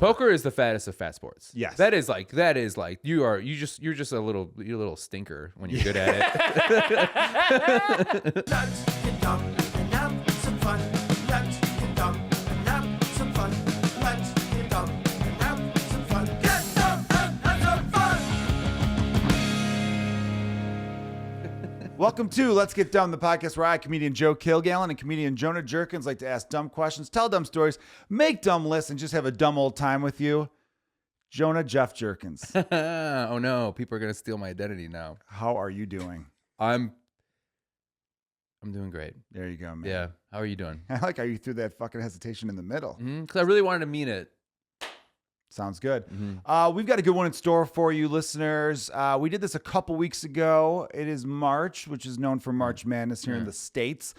poker is the fattest of fat sports. Yes. That is like you're just a little stinker when you're good at it. Let's get dumb and have some fun. Let's get dumb and have some fun. Let's get dumb and have some fun. Get dumb and have some fun. Welcome to Let's Get Dumb, the podcast where I, comedian Joe Kilgallen, and comedian Jonah Jerkins like to ask dumb questions, tell dumb stories, make dumb lists, and just have a dumb old time with you. Jonah Jeff Jerkins. Oh no, people are gonna steal my identity now. How are you doing? I'm doing great. There you go, man. Yeah. How are you doing? I like how you threw that fucking hesitation in the middle. Because I really wanted to mean it. Sounds good. We've got a good one in store for you, listeners. We did this a couple weeks ago. It is March, which is known for March Madness here in the States.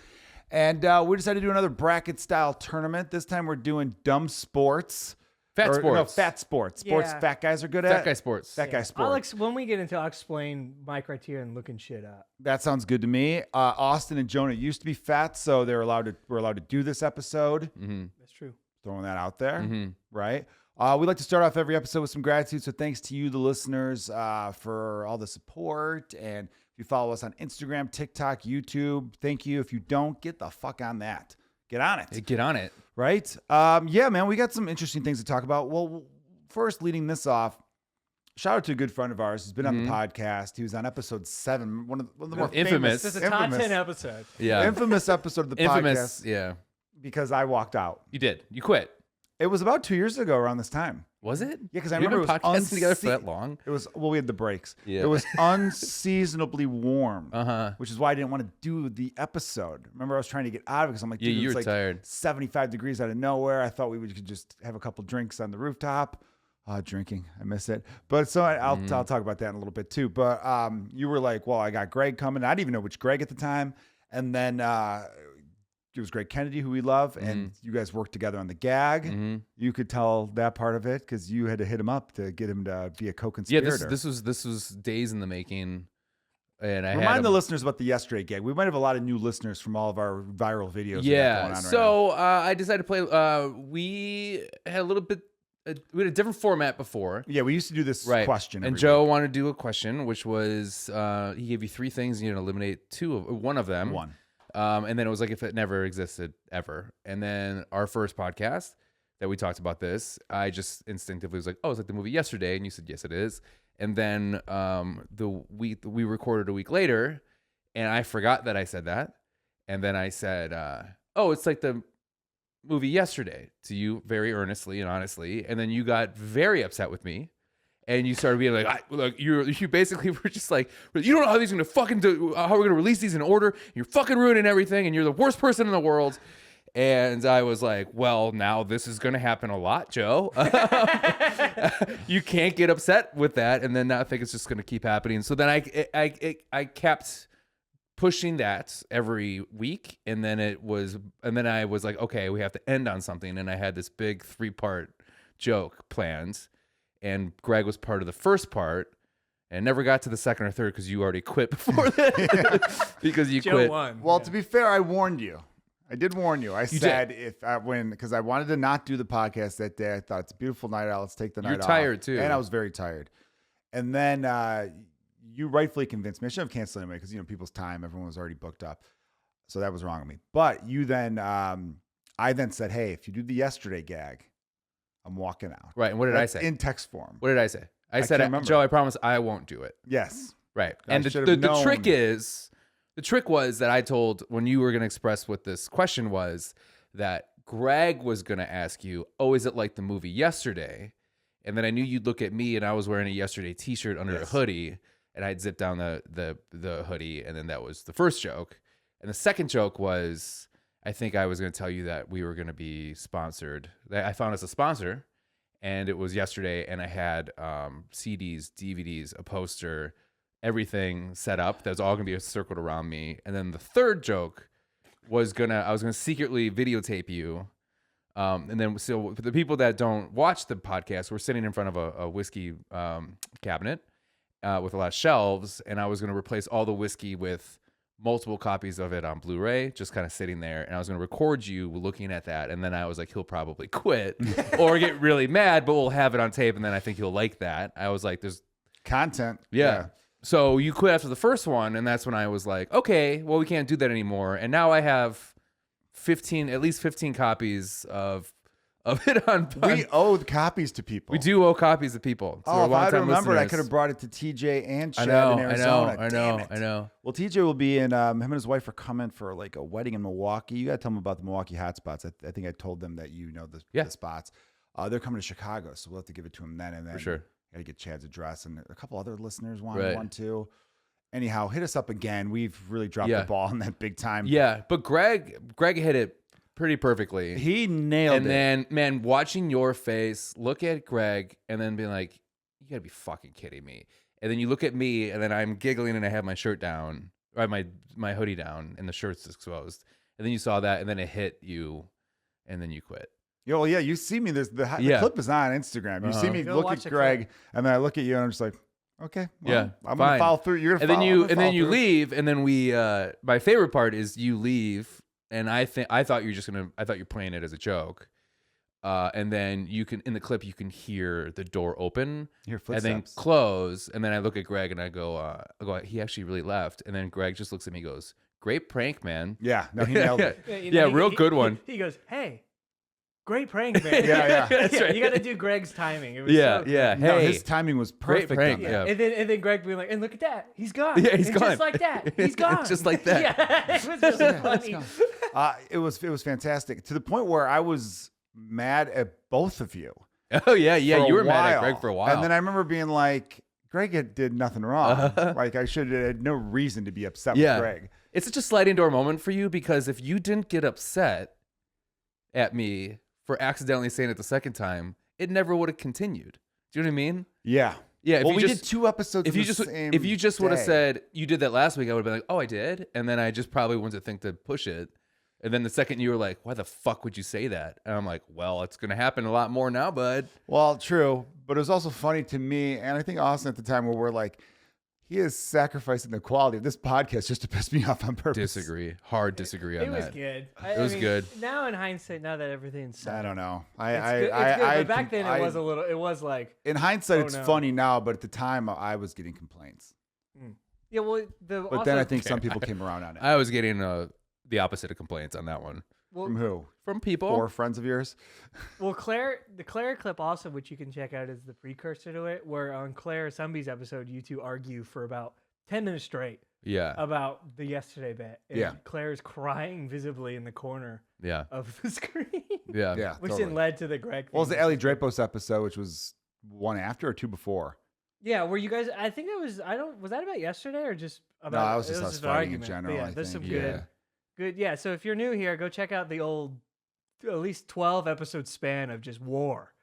And we decided to do another bracket-style tournament. This time we're doing dumb sports. Sports. No, fat sports. Sports Yeah. fat guys are good at. Fat guy sports. Fat guy sports. When we get into, I'll explain my criteria and looking shit up. That sounds good to me. Austin and Jonah used to be fat, so we're allowed to do this episode. That's true. Throwing that out there, right? We like to start off every episode with some gratitude. So thanks to you, the listeners, for all the support. And if you follow us on Instagram, TikTok, YouTube, thank you. If you don't, get the fuck on that. Get on it. Get on it. Right? Yeah, man, we got some interesting things to talk about. Well, first, leading this off, shout out to a good friend of ours. He's been on the podcast. He was on episode 7, one of the more Infamous. famous. This is a top 10 episode. Yeah. Infamous episode of the Infamous. podcast. Yeah. Because I walked out. You did. You quit. It was about 2 years ago around this time. Was it? Yeah, because I We've remember been it was podcasting together for that long. It was, well, we had the breaks. Yeah. It was unseasonably warm, Uh-huh. which is why I didn't want to do the episode. Remember, I was trying to get out of it because I'm like, Yeah, dude, you it's were like tired. 75 degrees out of nowhere. I thought we could just have a couple drinks on the rooftop. Drinking, I miss it. But so I'll talk about that in a little bit too. But you were like, well, I got Greg coming. I didn't even know which Greg at the time. And then it was Greg Kennedy, who we love, and you guys worked together on the gag. You could tell that part of it because you had to hit him up to get him to be a co-conspirator. Yeah, this was days in the making, and I Remind had the listeners about the yesterday gag. We might have a lot of new listeners from all of our viral videos. we got Yeah. going on right So I decided to play. We had a little bit. We had a different format before. now. Yeah, we used to do this question. And every Joe week. wanted to do a question, which was he gave you 3 things, and you had to eliminate one of them. One. And then it was like if it never existed ever. And then our first podcast that we talked about this, I just instinctively was like, oh, it's like the movie Yesterday. And you said, yes, it is. And then we recorded a week later, and I forgot that I said that. And then I said, oh, it's like the movie Yesterday to you very earnestly and honestly. And then you got very upset with me. And you started being like, look, you basically were just like, you don't know how these are gonna fucking do, how we're gonna release these in order. You're fucking ruining everything, and you're the worst person in the world. And I was like, well, now this is gonna happen a lot, Joe. You can't get upset with that, and then I think it's just gonna keep happening. So then I kept pushing that every week, and then I was like, okay, we have to end on something, and I had this big 3-part joke planned. And Greg was part of the first part and never got to the second or third because you already quit before that. Because you Joe quit. won. Well, to be fair, I warned you. I did warn you. I said because I wanted to not do the podcast that day. I thought it's a beautiful night out. Let's take the night off. You're tired too. And I was very tired. And then you rightfully convinced me. I should have canceled anyway because people's time. Everyone was already booked up. So that was wrong of me. But you then, I then said, hey, if you do the Yesterday gag, I'm walking out. Right. And what did I say? In text form. What did I say? I said, can't remember. Joe, I promise I won't do it. Yes. Right. I And should the have known. trick was that I told when you were going to express what this question was that Greg was going to ask you, oh, is it like the movie Yesterday? And then I knew you'd look at me and I was wearing a Yesterday t-shirt under a hoodie and I'd zip down the hoodie. And then that was the first joke. And the second joke was, I think I was going to tell you that we were going to be sponsored. I found us a sponsor, and it was Yesterday, and I had CDs, DVDs, a poster, everything set up. That was all going to be circled around me. And then the third joke was I was going to secretly videotape you. And then so for the people that don't watch the podcast, we're sitting in front of a whiskey cabinet with a lot of shelves, and I was going to replace all the whiskey with multiple copies of it on Blu-ray, just kind of sitting there, and I was going to record you looking at that, and then I was like, he'll probably quit or get really mad, but we'll have it on tape, and then I think he'll like that. I was like, there's Content. yeah. So you quit after the first one, and that's when I was like, okay, well, we can't do that anymore. And now I have at least 15 copies of it on. We owed copies to people. We do owe copies to people. So Oh, if I'd remembered, I listeners. could have brought it to TJ and Chad I in Arizona. I know. Well, TJ will be in. Him and his wife are coming for like a wedding in Milwaukee. You got to tell them about the Milwaukee hotspots. I think I told them that you know the spots. They're coming to Chicago, so we'll have to give it to them then. And then For sure. Got to get Chad's address, and a couple other listeners wanted one too. Anyhow, hit us up again. We've really dropped the ball on that big time. Yeah, but Greg hit it pretty perfectly. He nailed it. And then, man, watching your face, look at Greg, and then being like, you gotta be fucking kidding me. And then you look at me, and then I'm giggling, and I have my shirt down, or my hoodie down, and the shirt's exposed. And then you saw that, and then it hit you, and then you quit. Well, yeah, you see me. The clip is on Instagram. You see me Go look watch at the Greg, clip. and then I look at you, and I'm just like, okay, well, Yeah, I'm fine. gonna follow through. You're gonna And then you through. leave, and then we. My favorite part is you leave, and I thought you're playing it as a joke, and then in the clip you can hear the door open, Hear and then footsteps. close, and then I look at Greg and I go, he actually really left, and then Greg just looks at me, and goes, great prank, man. Yeah, no, he nailed it. Yeah, real good one. He goes, hey, great prank, man. Yeah. That's right. You got to do Greg's timing. It was Yeah, so good. yeah. No, Hey, his timing was great perfect. prank, on that. yeah. And then Greg being like, and look at that, he's gone. Yeah, he's And gone. just like that, he's gone. Just like that. Yeah, it was really funny. It was fantastic to the point where I was mad at both of you. Oh yeah, yeah. for You a were mad at while. Greg for a while. And then I remember being like, Greg did nothing wrong. Like I should have had no reason to be upset with Greg. It's such a sliding door moment for you because if you didn't get upset at me for accidentally saying it the second time, it never would have continued. Do you know what I mean? Yeah. Yeah. Well, we did 2 episodes. If you just would have said you did that last week, I would have been like, oh, I did, and then I just probably wouldn't think to push it. And then the second you were like, why the fuck would you say that? And I'm like, well, it's gonna happen a lot more now, bud. Well, true, but it was also funny to me, and I think Austin at the time, where we're like, he is sacrificing the quality of this podcast just to piss me off on purpose. Hard disagree on It was that. good. It was good. Now in hindsight, now that everything's set, I don't know. it's good. But back then it was a little. It was like, In hindsight, Oh, it's no. funny now, but at the time, I was getting complaints. yeah. Well, But then I think some people came around on it. I was getting the opposite of complaints on that one From who? from people. 4 friends of yours? Well, the Claire clip also, which you can check out, is the precursor to it, where on Claire Sumby's episode, you two argue for about 10 minutes straight Yeah, about the yesterday bet. And Yeah. Claire's crying visibly in the corner yeah, of the screen, yeah, Yeah. which totally. then led to the Greg. What was thing. the Ellie Drapos episode, which was 1 after or 2 before? Yeah, where you guys? I think that was. Was that about yesterday or just about? that was just it us an fighting in argument. But general, Yeah, I there's some think. Yeah. good. Yeah. So if you're new here, go check out the old, at least 12 episode span of just war.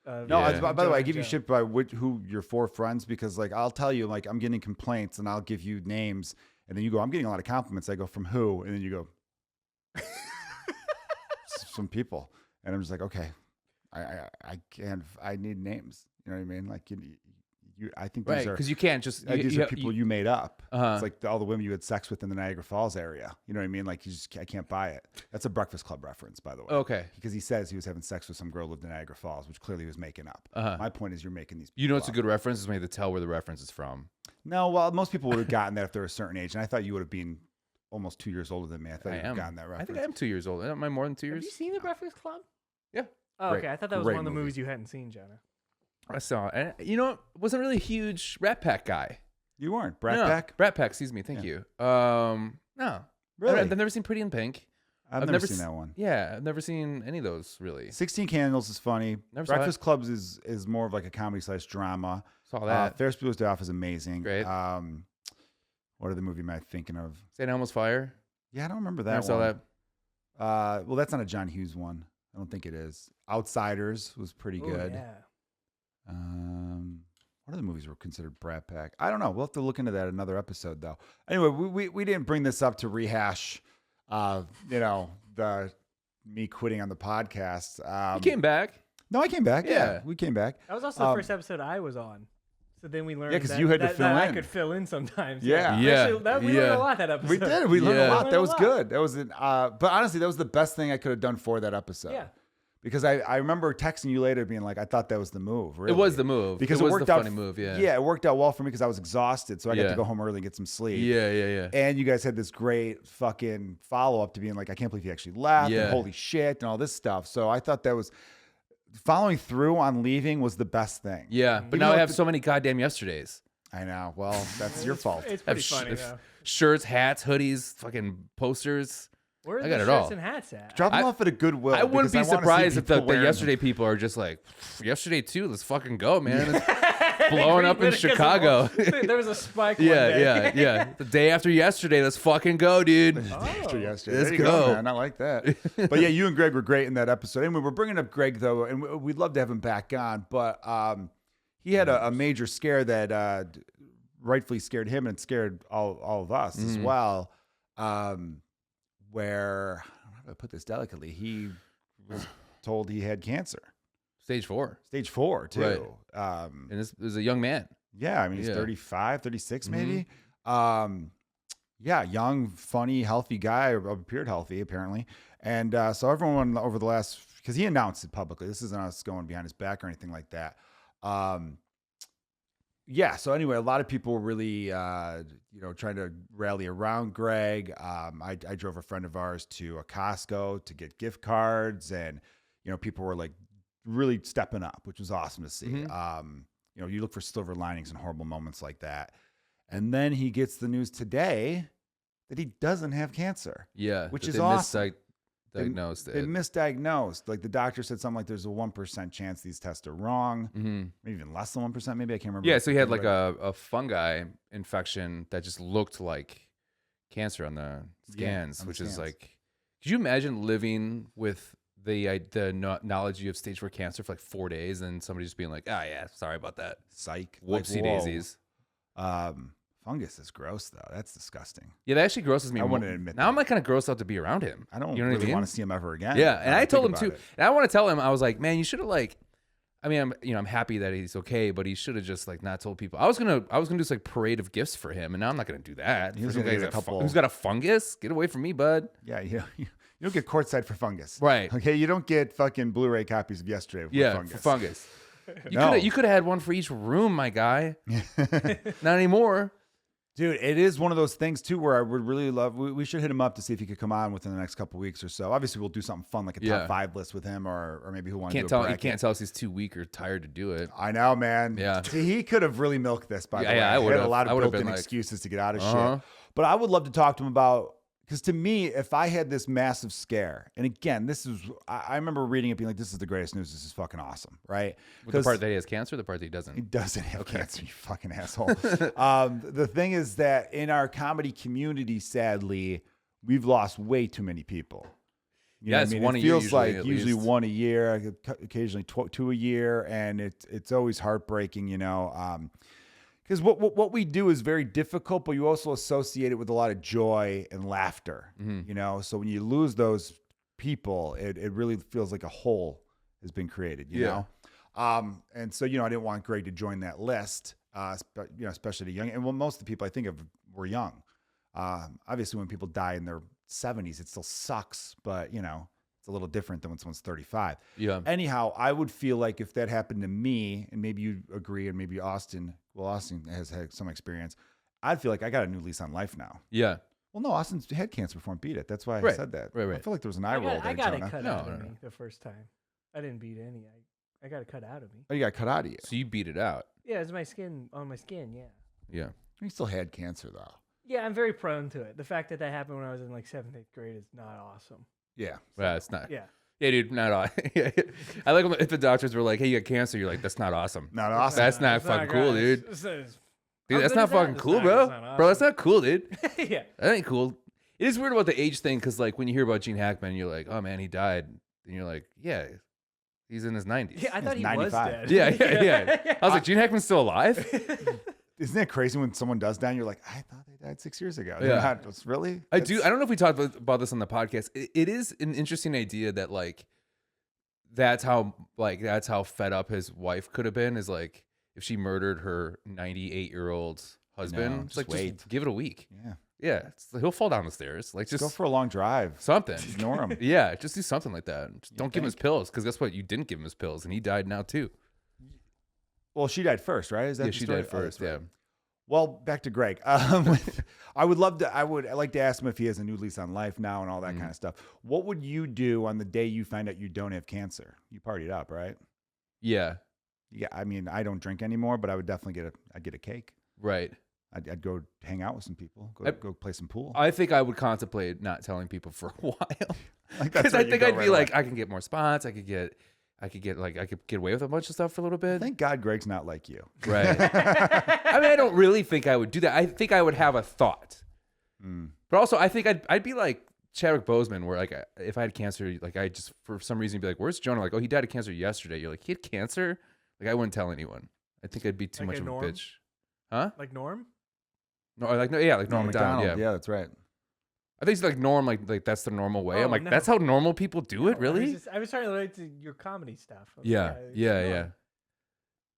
No, Yeah. by the way, I Jonah give you Joe. shit by who your 4 friends, because like I'll tell you, like I'm getting complaints and I'll give you names, and then you go, I'm getting a lot of compliments. I go, from who? And then you go, some people, and I'm just like, okay, I can't. I need names. You know what I mean? Like you I think right. these are Because you can't just these are people you made up. Uh-huh. It's like all the women you had sex with in the Niagara Falls area. You know what I mean? Like I can't buy it. That's a Breakfast Club reference, by the way. Okay. Because he says he was having sex with some girl who lived in Niagara Falls, which clearly he was making up. Uh-huh. My point is, you're making these. You know, it's a people good reference is when you have to tell where the reference is from. up. No, well, most people would have gotten that if they're a certain age, and I thought you would have been almost 2 years older than me. I thought I you'd have am. gotten that I reference. think I am 2 years old. Am I more than 2 Have years? you seen the Breakfast Club? Yeah. Oh, Great- okay. I thought that was great one of the movie. movies you hadn't seen, Jonah. I saw it. And, you know, wasn't really a huge Rat Pack guy. You weren't Brat No, Pack. Rat Pack, excuse me. Thank you. No. Really? I've never seen Pretty in Pink. I've never seen that one. Yeah, I've never seen any of those really. 16 Candles is funny. Never saw Breakfast Clubs is more of like a comedy / drama. Saw that. Ferris Bueller's Day Off is amazing. Great. What other movie am I thinking of? St. Elmo's Fire. Yeah, I don't remember that Never saw one. that. Well, that's not a John Hughes one. I don't think it is. Outsiders was pretty Oh, good. yeah. What other movies were considered Brat Pack? I don't know. We'll have to look into that another episode, though. Anyway, we didn't bring this up to rehash, the me quitting on the podcast. You came back. No, I came back. Yeah, Yeah. we came back. That was also the first episode I was on. So then we learned 'cause that, you had to fill I in. could fill in sometimes. Yeah. Yeah. Actually, we learned Yeah. a lot that episode. We did. We learned Yeah. a lot. We That learned was a lot. good. That was an. But honestly, that was the best thing I could have done for that episode. Yeah. Because I remember texting you later, being like, I thought that was the move. Really. It was the move. Because it was worked the out. funny move. Yeah. Yeah, it worked out well for me because I was exhausted, so I got Yeah. to go home early and get some sleep. Yeah. And you guys had this great fucking follow up to being like, I can't believe he actually left. Yeah. And holy shit, and all this stuff. So I thought that was following through on leaving was the best thing. Yeah. But Even now though I have the- so many goddamn yesterdays. I know. Well, that's your fault. It's I have pretty funny though. shirts, hats, hoodies, fucking posters. Where are I the got it shirts all. and hats at? Drop them I- off at a Goodwill. I wouldn't be because wanna see surprised if the people wearing them. yesterday people are just like, yesterday too. Let's fucking go, man. It's They blowing up in agreed because of Chicago. there was a spike one day. yeah. The day after yesterday, let's fucking go, dude. Extra yesterday. Let's There you go. man. I like that. But yeah, you and Greg were great in that episode. And we were bringing up Greg though, and we'd love to have him back on. But he had a major scare that rightfully scared him and scared all of us as well. Where how do I put this delicately? He was told he had cancer, Stage 4. stage 4 too. Right. And this is a young man. Yeah, I mean, he's Yeah. 35, 36 maybe. Yeah, young, funny, healthy guy, or appeared healthy apparently. And so everyone over the last, because he announced it publicly, this isn't us going behind his back or anything like that. Yeah, so anyway, a lot of people were really, trying to rally around Greg. I drove a friend of ours to a Costco to get gift cards, and, people were like really stepping up, which was awesome to see. You look for silver linings in horrible moments like that. And then he gets the news today that he doesn't have cancer. Yeah. Which that is they awesome. misdiagnosed They it. misdiagnosed. Like the doctor said something like there's a 1% chance these tests are wrong. Maybe even less than 1%. Maybe I can't remember. Yeah, so he had like a fungi infection that just looked like cancer on the scans, on the which is scans. like, could you imagine living with the knowledge you have stage 4 cancer for like 4 days and somebody just being like, yeah, sorry about that. Psych. Whoopsie Like, whoa. daisies. Fungus is gross though. That's disgusting. Yeah, that actually grosses me. I more. wouldn't admit Now that. I'm like kind of grossed out to be around him. I don't You know what I really mean? want to see him ever again. Yeah, and I told him think too. about it. And I want to tell him, I was like, man, you should have like, I mean, I'm happy that he's okay, but he should have just like not told people. I was gonna do this like parade of gifts for him, and now I'm not gonna do that. He was For some gonna guy get a couple- who's got a fungus. Get away from me, bud. Yeah, you don't get courtside for fungus. Right. Okay, you don't get fucking Blu-ray copies of yesterday for Yeah, fungus. for fungus. No. You could have had one for each room, my guy. Not anymore. Dude, it is one of those things too where I would really love. We should hit him up to see if he could come on within the next couple weeks or so. Obviously, we'll do something fun like a Yeah. top 5 list with him, or maybe he'll want to Can't do tell. a You bracket. can't tell us he's too weak or tired to do it. I know, man. Yeah. See, he could have really milked this. By the Yeah, way, yeah, I He had would've. a lot I of would've built-in been like, excuses to get out of uh-huh. shit. But I would love to talk to him about. Because to me, if I had this massive scare, and again, I remember reading it being like, this is the greatest news. This is fucking awesome, right? With the part that he has cancer, the part that he He doesn't. doesn't have cancer, you fucking asshole. The thing is that in our comedy community, sadly, we've lost way too many people. You know Yeah, what it's I mean? one It a year feels usually, like at usually least. one a year, occasionally two a year, and it's always heartbreaking, because what we do is very difficult, but you also associate it with a lot of joy and laughter, So when you lose those people, it really feels like a hole has been created, you know. And so I didn't want Greg to join that list, especially the young. And most of the people I think of were young. Obviously, when people die in their 70s, it still sucks, but it's a little different than when someone's 35. Yeah. Anyhow, I would feel like if that happened to me, and maybe you agree, and maybe Austin has had some experience, I'd feel like I got a new lease on life now. Yeah. Well, no, Austin's had cancer before and beat it. That's why I Right. said that. Right. I feel like there was an eye roll there, I got Jonah. it cut No, out no, of no. me the first time. I didn't beat any. I got it cut out of me. Oh, you got cut out of you. So you beat it out. Yeah, it's my skin on my skin. Yeah. Yeah. You still had cancer though. Yeah, I'm very prone to it. The fact that happened when I was in like 7th, 8th grade is not awesome. Yeah. Well, it's not. Yeah. Yeah, dude, not awesome. I like when if the doctors were like, "Hey, you got cancer," you're like, "That's not awesome." Not awesome. That's not fucking cool, dude. Dude, that's not fucking cool, bro. Bro, that's not cool, dude. Yeah. That ain't cool. It is weird about the age thing because, like, when you hear about Gene Hackman, you're like, "Oh man, he died," and you're like, "Yeah, he's in his 90s." Yeah, I thought he 95. was dead. Yeah. I was like, Gene Hackman's still alive? Isn't that crazy when someone does die and you're like, I thought they died 6 years ago. Yeah. Really? I do. I don't know if we talked about this on the podcast. It is an interesting idea that like that's how fed up his wife could have been. Is like if she murdered her 98-year-old husband. It's just like, wait. just give it a week. Yeah. Yeah, he'll fall down the stairs. Like, just Go for a long drive. something. Ignore him. Yeah, just do something like that. Just don't give him his think? pills, because guess what? You didn't give him his pills, and he died now too. Well, she died first, right? Is that Yeah, the she story? died Oh, that's first. right. Yeah. Well, back to Greg. I would like to ask him if he has a new lease on life now and all that kind of stuff. What would you do on the day you find out you don't have cancer? You partied up, right? Yeah. Yeah. I mean, I don't drink anymore, but I would definitely get a cake. Right. I'd go hang out with some people. Go play some pool. I think I would contemplate not telling people for a while, Like, that's because where I you think go I'd be right like, away. I can get more spots. I could get away with a bunch of stuff for a little bit. Thank God Greg's not like you. Right. I mean, I don't really think I would do that. I think I would have a thought, but also I think I'd be like Chadwick Boseman, where like if I had cancer, like I just for some reason be like, "Where's Jonah?" Like, "Oh, he died of cancer yesterday." You're like, "He had cancer?" Like, I wouldn't tell anyone. I think I'd be too Like much a of a Norm? bitch. Huh? Like Norm? No, like Norm McDonald. Yeah. that's right. I think it's like Norm, like that's the normal way. Oh, I'm like, no. that's how normal people do it, really? I was trying to relate to your comedy stuff. I was Yeah, like, yeah, Norm. yeah.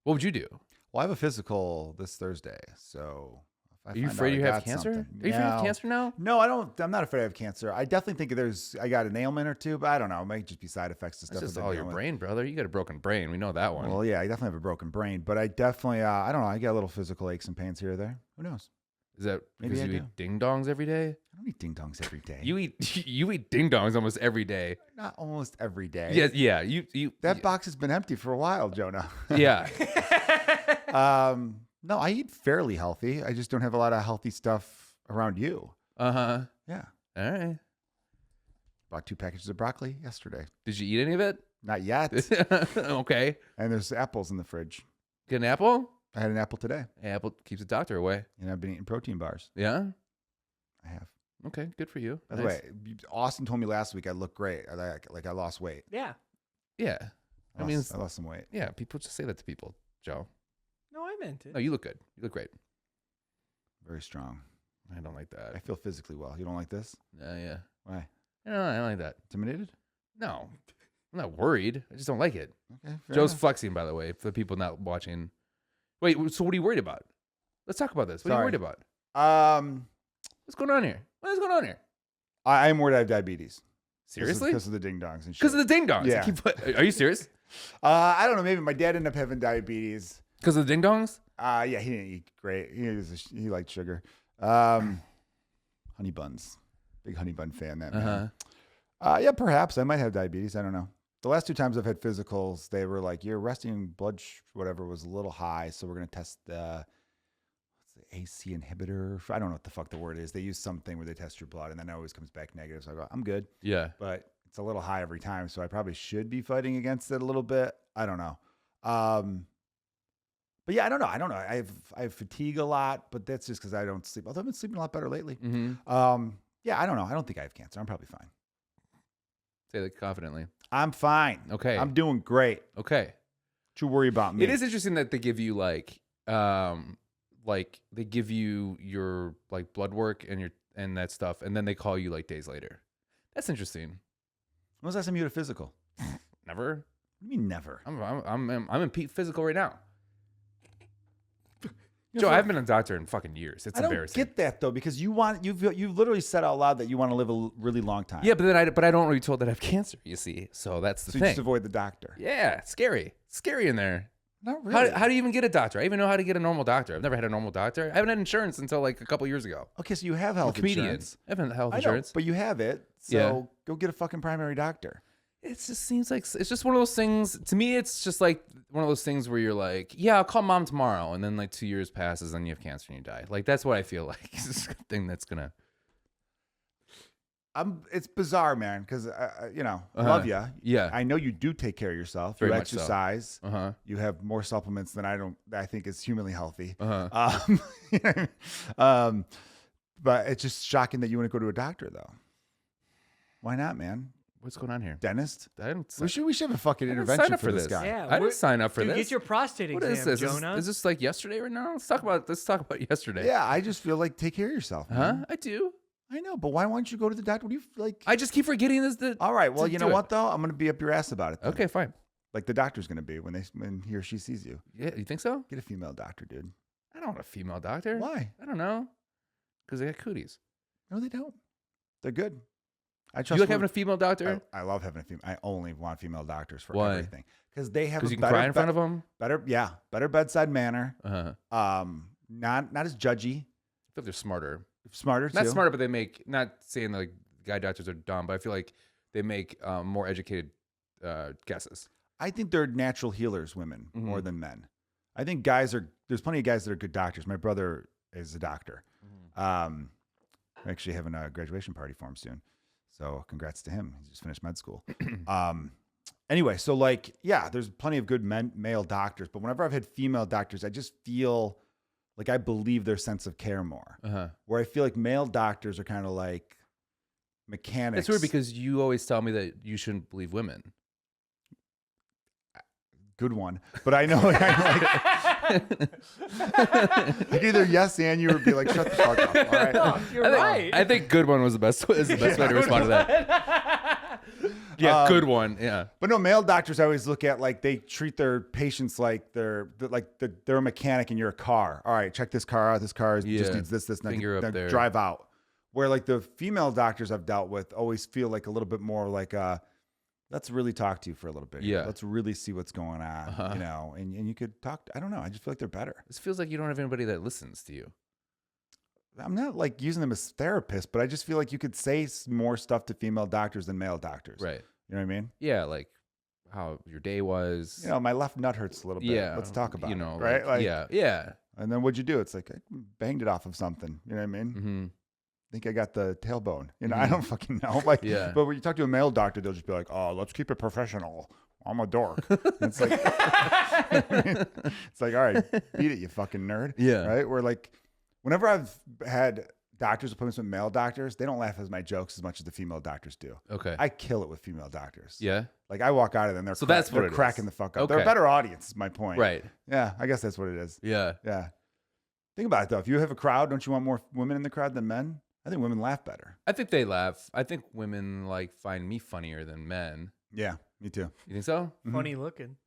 What would you do? Well, I have a physical this Thursday, so if I Are you find afraid out you I have got cancer? something- Are you afraid you have No. cancer now? No, I don't. I'm not afraid I have cancer. I definitely think I got an ailment or two, but I don't know. It might just be side effects to stuff. That's just I've been all your dealing with. brain, brother. You got a broken brain. We know that one. Well, yeah, I definitely have a broken brain, but I definitely, I don't know. I get a little physical aches and pains here or there. Who knows? Is that Maybe because I you do. eat ding dongs every day? I don't eat ding dongs every day. You eat ding dongs almost every day. Not almost every day. Yeah, yeah. You That box has been empty for a while, Jonah. yeah. No, I eat fairly healthy. I just don't have a lot of healthy stuff around you. Uh-huh. Yeah. All right. Bought 2 packages of broccoli yesterday. Did you eat any of it? Not yet. Okay. And there's apples in the fridge. Get an apple? I had an apple today, Apple keeps the doctor away. and I've been eating protein bars. Yeah? I have. Okay, good for you. By the way, Austin told me last week I look great. I lost weight. Yeah. Yeah. I mean, I lost some weight. yeah, people just say that to people, Joe. No, I meant it. No, you look good. You look great. Very strong. I don't like that. I feel physically well. You don't like this? Yeah. Why? No, I don't like that. Intimidated? No. I'm not worried. I just don't like it. Okay. fair Joe's enough. flexing, by the way, for the people not watching. Wait, so what are you worried about? Let's talk about this. What are you Sorry. worried about? Um, What's going on here? What is going on here? I am worried I have diabetes. Seriously? Because of the ding dongs and shit. Because of the ding dongs. Yeah. Are you serious? I don't know. Maybe my dad ended up having diabetes. Because of the ding dongs? Yeah, he didn't eat great. He liked sugar. Honey buns. Big honey bun fan, that man. Yeah, perhaps. I might have diabetes. I don't know. The last 2 times I've had physicals, they were like, your resting blood whatever was a little high, so we're going to test the AC inhibitor. I don't know what the fuck the word is. They use something where they test your blood, and then it always comes back negative. So I go, I'm good. Yeah. But it's a little high every time, so I probably should be fighting against it a little bit. I don't know. But yeah, I don't know. I have fatigue a lot, but that's just because I don't sleep. Although I've been sleeping a lot better lately. Mm-hmm. Yeah, I don't know. I don't think I have cancer. I'm probably fine. Say that confidently. I'm fine. Okay. I'm doing great. Okay. Don't you worry about me. It is interesting that they give you like they give you your like blood work and that stuff, and then they call you like days later. That's interesting. When was the last time you had a physical? Never. What do you mean never? I'm in peak physical right now. Joe, I haven't been a doctor in fucking years. It's I don't embarrassing. get that though, because you've literally said out loud that you want to live a really long time. Yeah, but then I don't want to be told that I have cancer. You see, so that's the So you thing. just avoid the doctor. Yeah, it's scary in there. Not really. How do you even get a doctor? I even know how to get a normal doctor. I've never had a normal doctor. I haven't had insurance until like a couple years ago. Okay, so you have I'm health a comedian. insurance. I haven't had health I know, insurance. but you have it. So Yeah. go get a fucking primary doctor. It just seems like it's just one of those things. To me, it's just like one of those things where you're like, yeah, I'll call mom tomorrow, and then like 2 years passes, and you have cancer and you die. Like that's what I feel like. It's just a thing that's gonna. It's bizarre, man, because I love you. Yeah. I know you do take care of yourself. Very you much so. exercise. Uh-huh. You have more supplements than I think is humanly healthy. Uh-huh. But it's just shocking that you want to go to a doctor, though. Why not, man? What's going on here? Dentist? I didn't. We should have a fucking I didn't intervention sign up for this guy. Yeah, I didn't sign up for Dude, this. get your prostate What exam, is this? Jonah. Is this like yesterday right now? Let's talk about yesterday. Yeah, I just feel like take care of yourself. Huh? Man. I do. I know, but why don't you go to the doctor? What do you like? I just keep forgetting this. All right, well, to you know do it. what though? I'm gonna be up your ass about it. then. Okay, fine. like the doctor's going to be when he or she sees you. Yeah, you think so? Get a female doctor, dude. I don't want a female doctor. Why? I don't know. Because they got cooties. No, they don't. They're good. I You trust. like having a female doctor? I love having a female. I only want female doctors for Why? everything because they have Because a you can better, cry in front of them. better bedside manner. Uh-huh. Not as judgy, I feel like they're smarter. smarter Not too. smarter, but they make, not saying like guy doctors are dumb, but I feel like they make more educated guesses. I think they're natural healers, women, Mm-hmm. more than men. I think there's plenty of guys that are good doctors. My brother is a doctor. Mm-hmm. We're actually having a graduation party for him soon. So congrats to him. He just finished med school. Anyway, so like, yeah, there's plenty of good male doctors, but whenever I've had female doctors, I just feel like I believe their sense of care more. Uh-huh. Where I feel like male doctors are kind of like mechanics. It's weird because you always tell me that you shouldn't believe women. Good one, but I know like either yes and you would be like, shut the fuck up. All right. No, you're right. I think good one was the best. Is the best way to respond to that. Yeah, good one. Yeah. But no, male doctors I always look at like they treat their patients like they're a mechanic and you're a car. All right, check this car out. This car just needs this. Finger up now there. drive out. Where like the female doctors I've dealt with always feel like a little bit more like let's really talk to you for a little bit. Yeah. Let's really see what's going on. You know, and you could talk. I don't know. I just feel like they're better. This feels like you don't have anybody that listens to you. I'm not like using them as therapists, but I just feel like you could say more stuff to female doctors than male doctors. Right. You know what I mean? Yeah, like how your day was. You know, my left nut hurts a little bit. Yeah. Let's talk about you know, it. Right? Like, yeah. And then what'd you do? It's like I banged it off of something. You know what I mean? Mm-hmm. I think I got the tailbone. You know, I don't fucking know. Like, Yeah. But when you talk to a male doctor, they'll just be like, "Oh, let's keep it professional. I'm a dork." And it's like, it's like, all right, beat it, you fucking nerd. Yeah. Right. Where like, whenever I've had doctor's appointments with male doctors, they don't laugh at my jokes as much as the female doctors do. Okay. I kill it with female doctors. Yeah. Like I walk out of them, they're that's what they're it is. cracking the fuck up. They're a Okay. better audience. Is my point. Right. Yeah, I guess that's what it is. Yeah. Yeah. Think about it though. If you have a crowd, don't you want more women in the crowd than men? I think women laugh better. I think they laugh. I think women like find me funnier than men. Yeah, me too. You think so? Funny looking.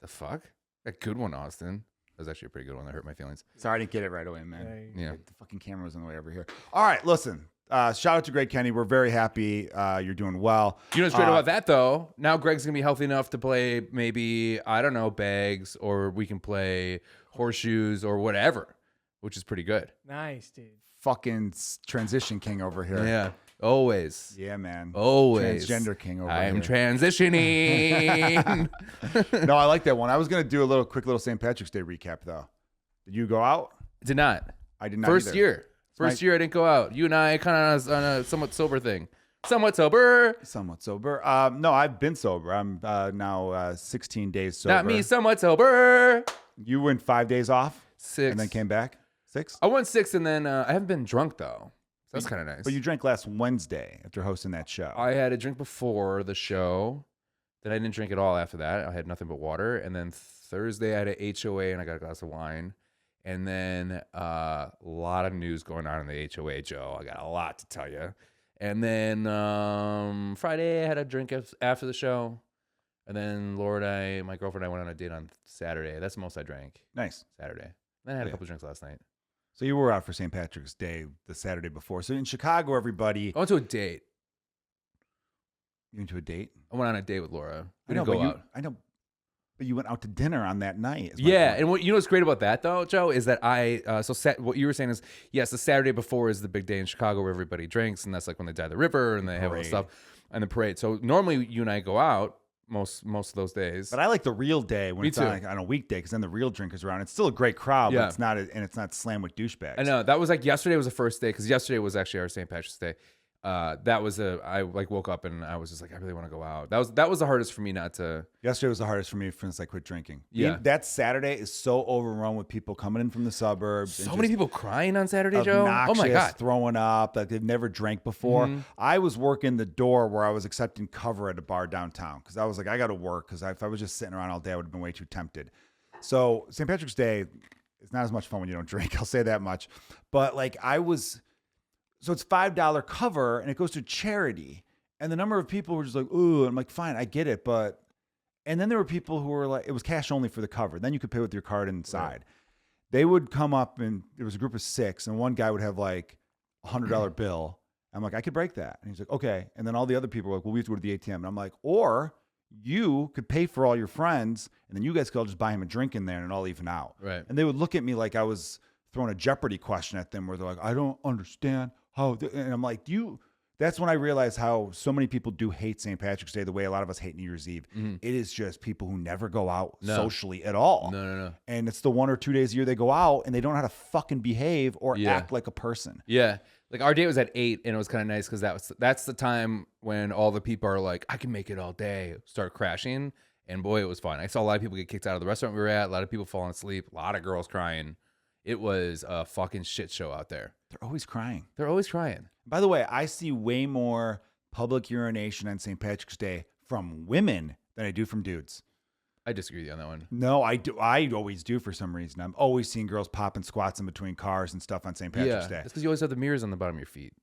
The fuck? That good one, Austin. That was actually a pretty good one. That hurt my feelings. Sorry I didn't get it right away, man. Right. Yeah. The fucking camera was on the way over here. All right, listen. Shout out to Greg Kenny. We're very happy you're doing well. You know, straight about that though. Now Greg's gonna be healthy enough to play maybe, I don't know, bags, or we can play horseshoes or whatever, which is pretty good. Nice, dude. Fucking transition king over here. Yeah. Always. Yeah, man. Always. Transgender king over I'm here. transitioning. No, I like that one. I was gonna do a quick little St. Patrick's Day recap though. Did you go out? Did not. I did not. First either. year. First year I didn't go out. You and I kind of on a somewhat sober thing. Somewhat sober. Somewhat sober. No, I've been sober. I'm now 16 days sober. Not me, somewhat sober. You went 5 days off 6. and then came back 6. I went 6 and then I haven't been drunk though. So that's kind of nice. But you drank last Wednesday after hosting that show. I had a drink before the show. Then I didn't drink at all after that. I had nothing but water. And then Thursday I had a HOA and I got a glass of wine. And then a lot of news going on in the HOA, Joe. I got a lot to tell you. And then Friday I had a drink after the show. And then my girlfriend and I went on a date on Saturday. That's the most I drank. Nice. Saturday. Then I had a couple drinks last night. So you were out for St. Patrick's Day the Saturday before. So in Chicago, everybody. I went to a date. You went to a date? I went on a date with Laura. We I know, didn't go but out. I know. But you went out to dinner on that night. is my Yeah, point. and what you know what's great about that though, Joe, is that what you were saying is yes, the Saturday before is the big day in Chicago where everybody drinks, and that's like when they dye the river and they have all the Parade. stuff and the parade. So normally you and I go out most of those days. But I like the real day when Me it's too. on a weekday because then the real drinkers are around. It's still a great crowd, Yeah. but it's not slammed with douchebags. I know that was like yesterday was the first day because yesterday was actually our St. Patrick's Day. I like woke up and I was just like I really want to go out. That was the hardest for me not to. Yesterday was the hardest for me since I quit drinking. Yeah. That Saturday is so overrun with people coming in from the suburbs. So many people crying on Saturday, Joe. Obnoxious, Oh my god. throwing up like they've never drank before. Mm-hmm. I was working the door where I was accepting cover at a bar downtown because I was like, I got to work because if I was just sitting around all day, I would have been way too tempted. So St. Patrick's Day, it's not as much fun when you don't drink. I'll say that much. But like so it's $5 cover and it goes to charity. And the number of people were just like, ooh, I'm like, fine, I get it. But And then there were people who were like, it was cash only for the cover. Then you could pay with your card inside. They would come up and there was a group of 6 and one guy would have like $100 bill. I'm like, I could break that. And he's like, okay. And then all the other people were like, well, we have to go to the ATM. And I'm like, or you could pay for all your friends and then you guys could all just buy him a drink in there and it all even out. Right. And they would look at me like I was throwing a Jeopardy question at them where they're like, I don't understand how. And I'm like, that's when I realized how so many people do hate St. Patrick's Day the way a lot of us hate New Year's Eve. Mm-hmm. It is just people who never go out socially at all. No. And it's the 1 or 2 days a year they go out and they don't know how to fucking behave or act like a person. Yeah. Like our date was at 8 and it was kind of nice because that's the time when all the people are like, I can make it all day, start crashing. And boy, it was fun. I saw a lot of people get kicked out of the restaurant we were at, a lot of people falling asleep, a lot of girls crying. It was a fucking shit show out there. They're always crying. They're always crying. By the way, I see way more public urination on St. Patrick's Day from women than I do from dudes. I disagree with you on that one. No, I do. I always do for some reason. I'm always seeing girls popping squats in between cars and stuff on St. Patrick's Day. That's because you always have the mirrors on the bottom of your feet.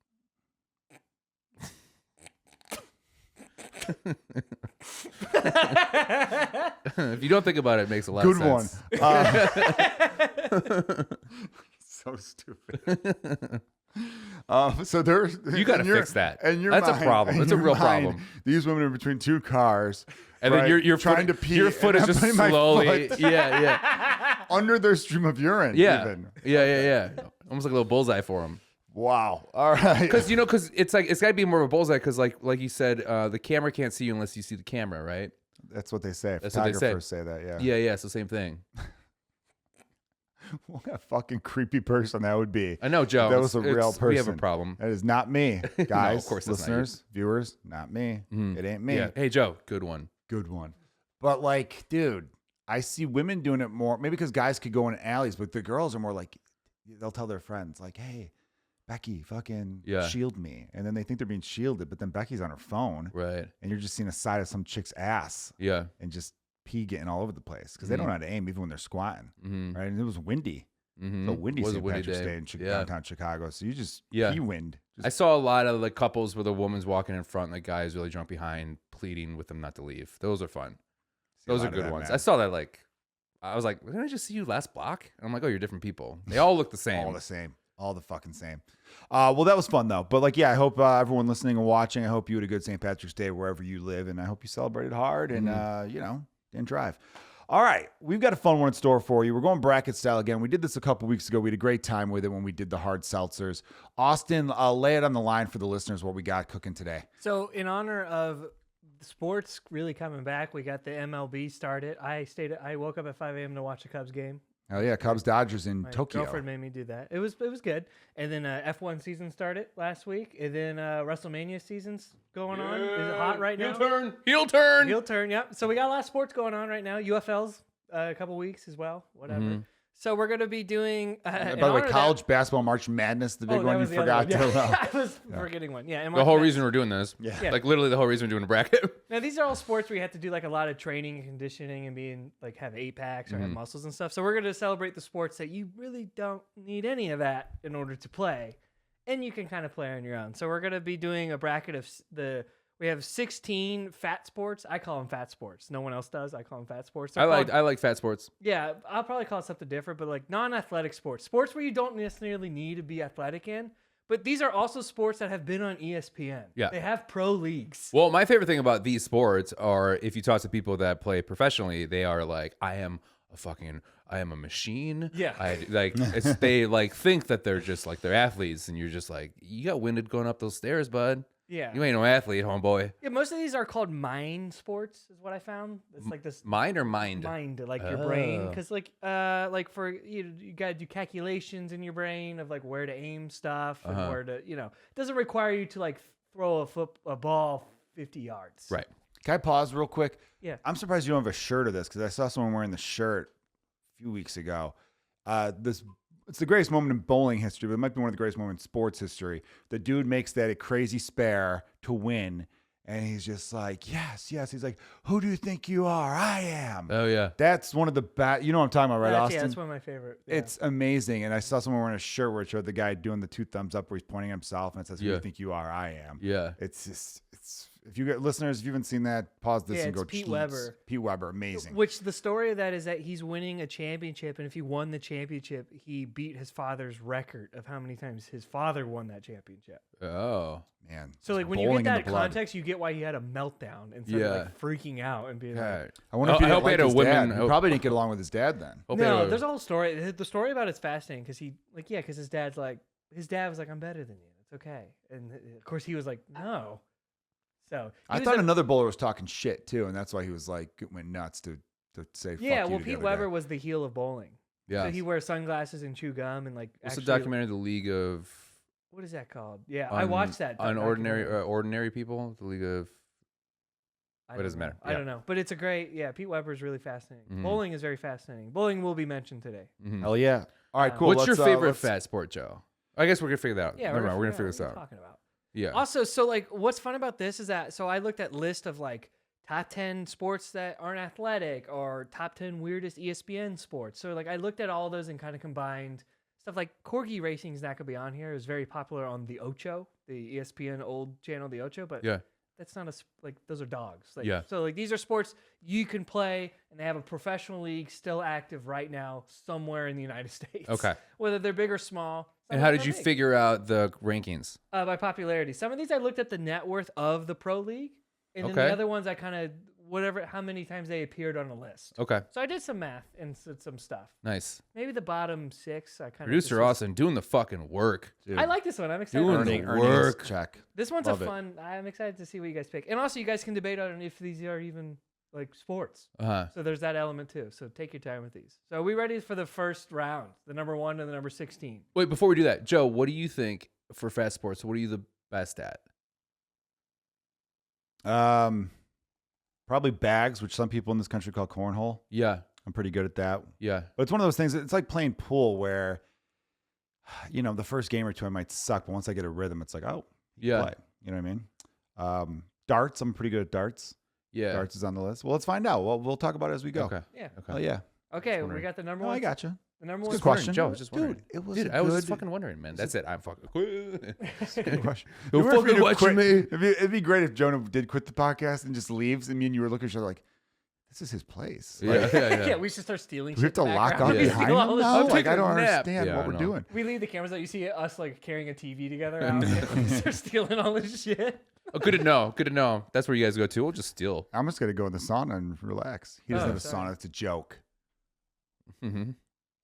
If you don't think about it, it makes a lot of sense. Good one. So stupid. So there's You got to fix that. That's a problem. That's a real problem. These women are between 2 cars. And then your trying foot, to pee. Your foot and is I'm just putting my slowly. foot Yeah. under their stream of urine. Yeah. Even. Yeah. Almost like a little bullseye for them. Wow. All right. Because it's like it's got to be more of a bullseye. Because like you said, the camera can't see you unless you see the camera, right? That's what they say. That's what they say. Photographers say that. Yeah. Yeah. It's the same thing. What a fucking creepy person that would be. I know, Joe. That was a real person. We have a problem. That is not me, guys. of course that's not you. Listeners, viewers, not me. It ain't me. Yeah. Hey, Joe. Good one. Good one. But like, dude, I see women doing it more. Maybe because guys could go in alleys, but the girls are more like, they'll tell their friends, like, hey, Becky, fucking shield me. And then they think they're being shielded, but then Becky's on her phone. Right. And you're just seeing a side of some chick's ass. Yeah. And just pee getting all over the place because they don't know how to aim even when they're squatting. Right. And it was windy. So windy St. Patrick's Day in downtown Chicago. So you just pee wind. I saw a lot of the couples where the woman's walking in front and the guy is really drunk behind, pleading with them not to leave. Those are fun. Those are good ones. Man. I saw that I was like, didn't I just see you last block? And I'm like, oh, you're different people. They all look the same. All the same. All the fucking same. Well, that was fun though. But like, yeah, I hope everyone listening and watching, I hope you had a good St. Patrick's Day wherever you live. And I hope you celebrated hard and, didn't drive. All right. We've got a fun one in store for you. We're going bracket style again. We did this a couple weeks ago. We had a great time with it when we did the hard seltzers. Austin, lay it on the line for the listeners what we got cooking today. So in honor of sports really coming back, we got the MLB started. I woke up at 5 a.m. to watch the Cubs game. Oh yeah, Cubs Dodgers in My Tokyo. girlfriend made me do that. It was good. And then F1 season started last week. And then WrestleMania season's going on. Is it hot right now? Heel turn. Heel turn. Yep. So we got a lot of sports going on right now. UFL's a couple weeks as well. Whatever. So we're going to be doing. By the way, college basketball March Madness, the big one you forgot to. I was forgetting one. Yeah. And The whole reason we're doing this. Yeah. Like literally the whole reason we're doing a bracket. Now these are all sports where you have to do like a lot of training and conditioning and being like have 8-packs or have muscles and stuff. So we're going to celebrate the sports that you really don't need any of that in order to play, and you can kind of play on your own. So we're going to be doing a bracket of we have 16 fat sports. I call them fat sports. No one else does. I call them fat sports. I like fat sports. Yeah, I'll probably call it something different, but like non-athletic sports where you don't necessarily need to be athletic in. But these are also sports that have been on ESPN. Yeah. They have pro leagues. Well, my favorite thing about these sports are if you talk to people that play professionally, they are like, I am a machine. Yeah. They like think that they're just like they're athletes, and you're just like, you got winded going up those stairs, bud. Yeah. You ain't no athlete, homeboy. Yeah, most of these are called mind sports, is what I found. It's like this Mind or mind? mind, like your brain, because like for you got to do calculations in your brain of like where to aim stuff and where to it doesn't require you to like throw a ball 50 yards. Right. Can I pause real quick? Yeah. I'm surprised you don't have a shirt of this because I saw someone wearing the shirt a few weeks ago. It's the greatest moment in bowling history, but it might be one of the greatest moments in sports history. The dude makes that a crazy spare to win, and he's just like, yes. He's like, who do you think you are? I am. Oh, yeah. That's one of the best. You know what I'm talking about, right, Austin? Yeah, that's one of my favorite. Yeah. It's amazing. And I saw someone wearing a shirt where it showed the guy doing the 2 thumbs up where he's pointing at himself, and it says, who do you think you are? I am. Yeah. It's if you get listeners, if you haven't seen that, pause this Yeah, and go. it's Pete "Jeez." Weber. Pete Weber, amazing. Which the story of that is that he's winning a championship, and if he won the championship, he beat his father's record of how many times his father won that championship. Oh. Man. So it's like when you bowling get in that the blood. context, you get why he had a meltdown instead of like freaking out and being like, God. I wonder if he I didn't hope he like had a his women- dad. He oh. probably didn't get along with his dad then. Hope they had no, a- there's a whole story. The story about it's fascinating because because his dad's like, his dad was like, I'm better than you. It's okay. And of course he was like, no. So I thought another bowler was talking shit too, and that's why he was like went nuts to say. Fuck yeah. you Well, to the Pete other Weber guy. was the heel of bowling. Yeah. So he wears sunglasses and chew gum and like. What's the actually- documentary? The League of What is that called? Yeah, I watched that. Unordinary documentary. ordinary people. The League of. I it don't doesn't know. matter. I Yeah. don't know, but it's a great. Yeah, Pete Weber is really fascinating. Mhm. Bowling is very fascinating. Bowling will be mentioned today. Mhm. Hell yeah! All right, cool. What's your let's, favorite let's- fat sport, Joe? I guess we're gonna figure that out. Yeah, Never mind. We're gonna figure this what are out. you talking about? Yeah. Also, so like, what's fun about this is that I looked at list of like top 10 sports that aren't athletic or top 10 weirdest ESPN sports. So like, I looked at all those and kind of combined stuff like corgi racing is not gonna be on here. It was very popular on the Ocho, the ESPN old channel, the Ocho, but Yeah. that's not like those are dogs. Like, Yeah. So like these are sports you can play, and they have a professional league still active right now somewhere in the United States. Okay. Whether they're big or small. And some how of did them you are big. figure out the rankings? By popularity. Some of these I looked at the net worth of the pro league, and then Okay. the other ones I kind of how many times they appeared on a list. Okay. So I did some math and some stuff. Nice. Maybe the bottom 6. I kind of Producer Austin doing the fucking work. Dude, I like this one. I'm excited. Doing about the this earning, one. earnings work. check. This one's Love a it. fun. I'm excited to see what you guys pick, and also you guys can debate on if these are even like sports. Uh-huh. So there's that element too. So take your time with these. So are we ready for the first round? The number 1 and the number 16. Wait, before we do that, Joe, what do you think for fast sports? What are you the best at? Probably bags, which some people in this country call cornhole. Yeah. I'm pretty good at that. Yeah. But it's one of those things. It's like playing pool, where, the first game or two I might suck, but once I get a rhythm, it's like, oh, you Yeah. play. You know what I mean? Darts. I'm pretty good at darts. Yeah. Darts is on the list. Well, let's find out. We'll talk about it as we go. Okay. Yeah. Okay. Oh yeah. Okay, we wondering. got the number No, one. I got you. The number It's a one. good question. Joe, I was just wondering. Dude, it was Dude, a I was just good- fucking wondering, man. That's it. I'm fucking. Good question. Don't You were free fucking to watch quit. me. It'd be great if Jonah did quit the podcast and just leaves, and me and you were looking at each other like, this is his place. Yeah, Like, yeah. we should start stealing. do we have shit to in the lock background. up Yeah. We behind steal all him this now? shit. Like, I don't a nap. understand Yeah, what I we're know. doing. We leave the cameras out. You see us like carrying a TV together. Out there. We start stealing all this shit. Oh, good to know. Good to know. That's where you guys go to. We'll just steal. I'm just gonna go in the sauna and relax. He doesn't Oh, have a sorry. sauna. It's a joke. Mm-hmm.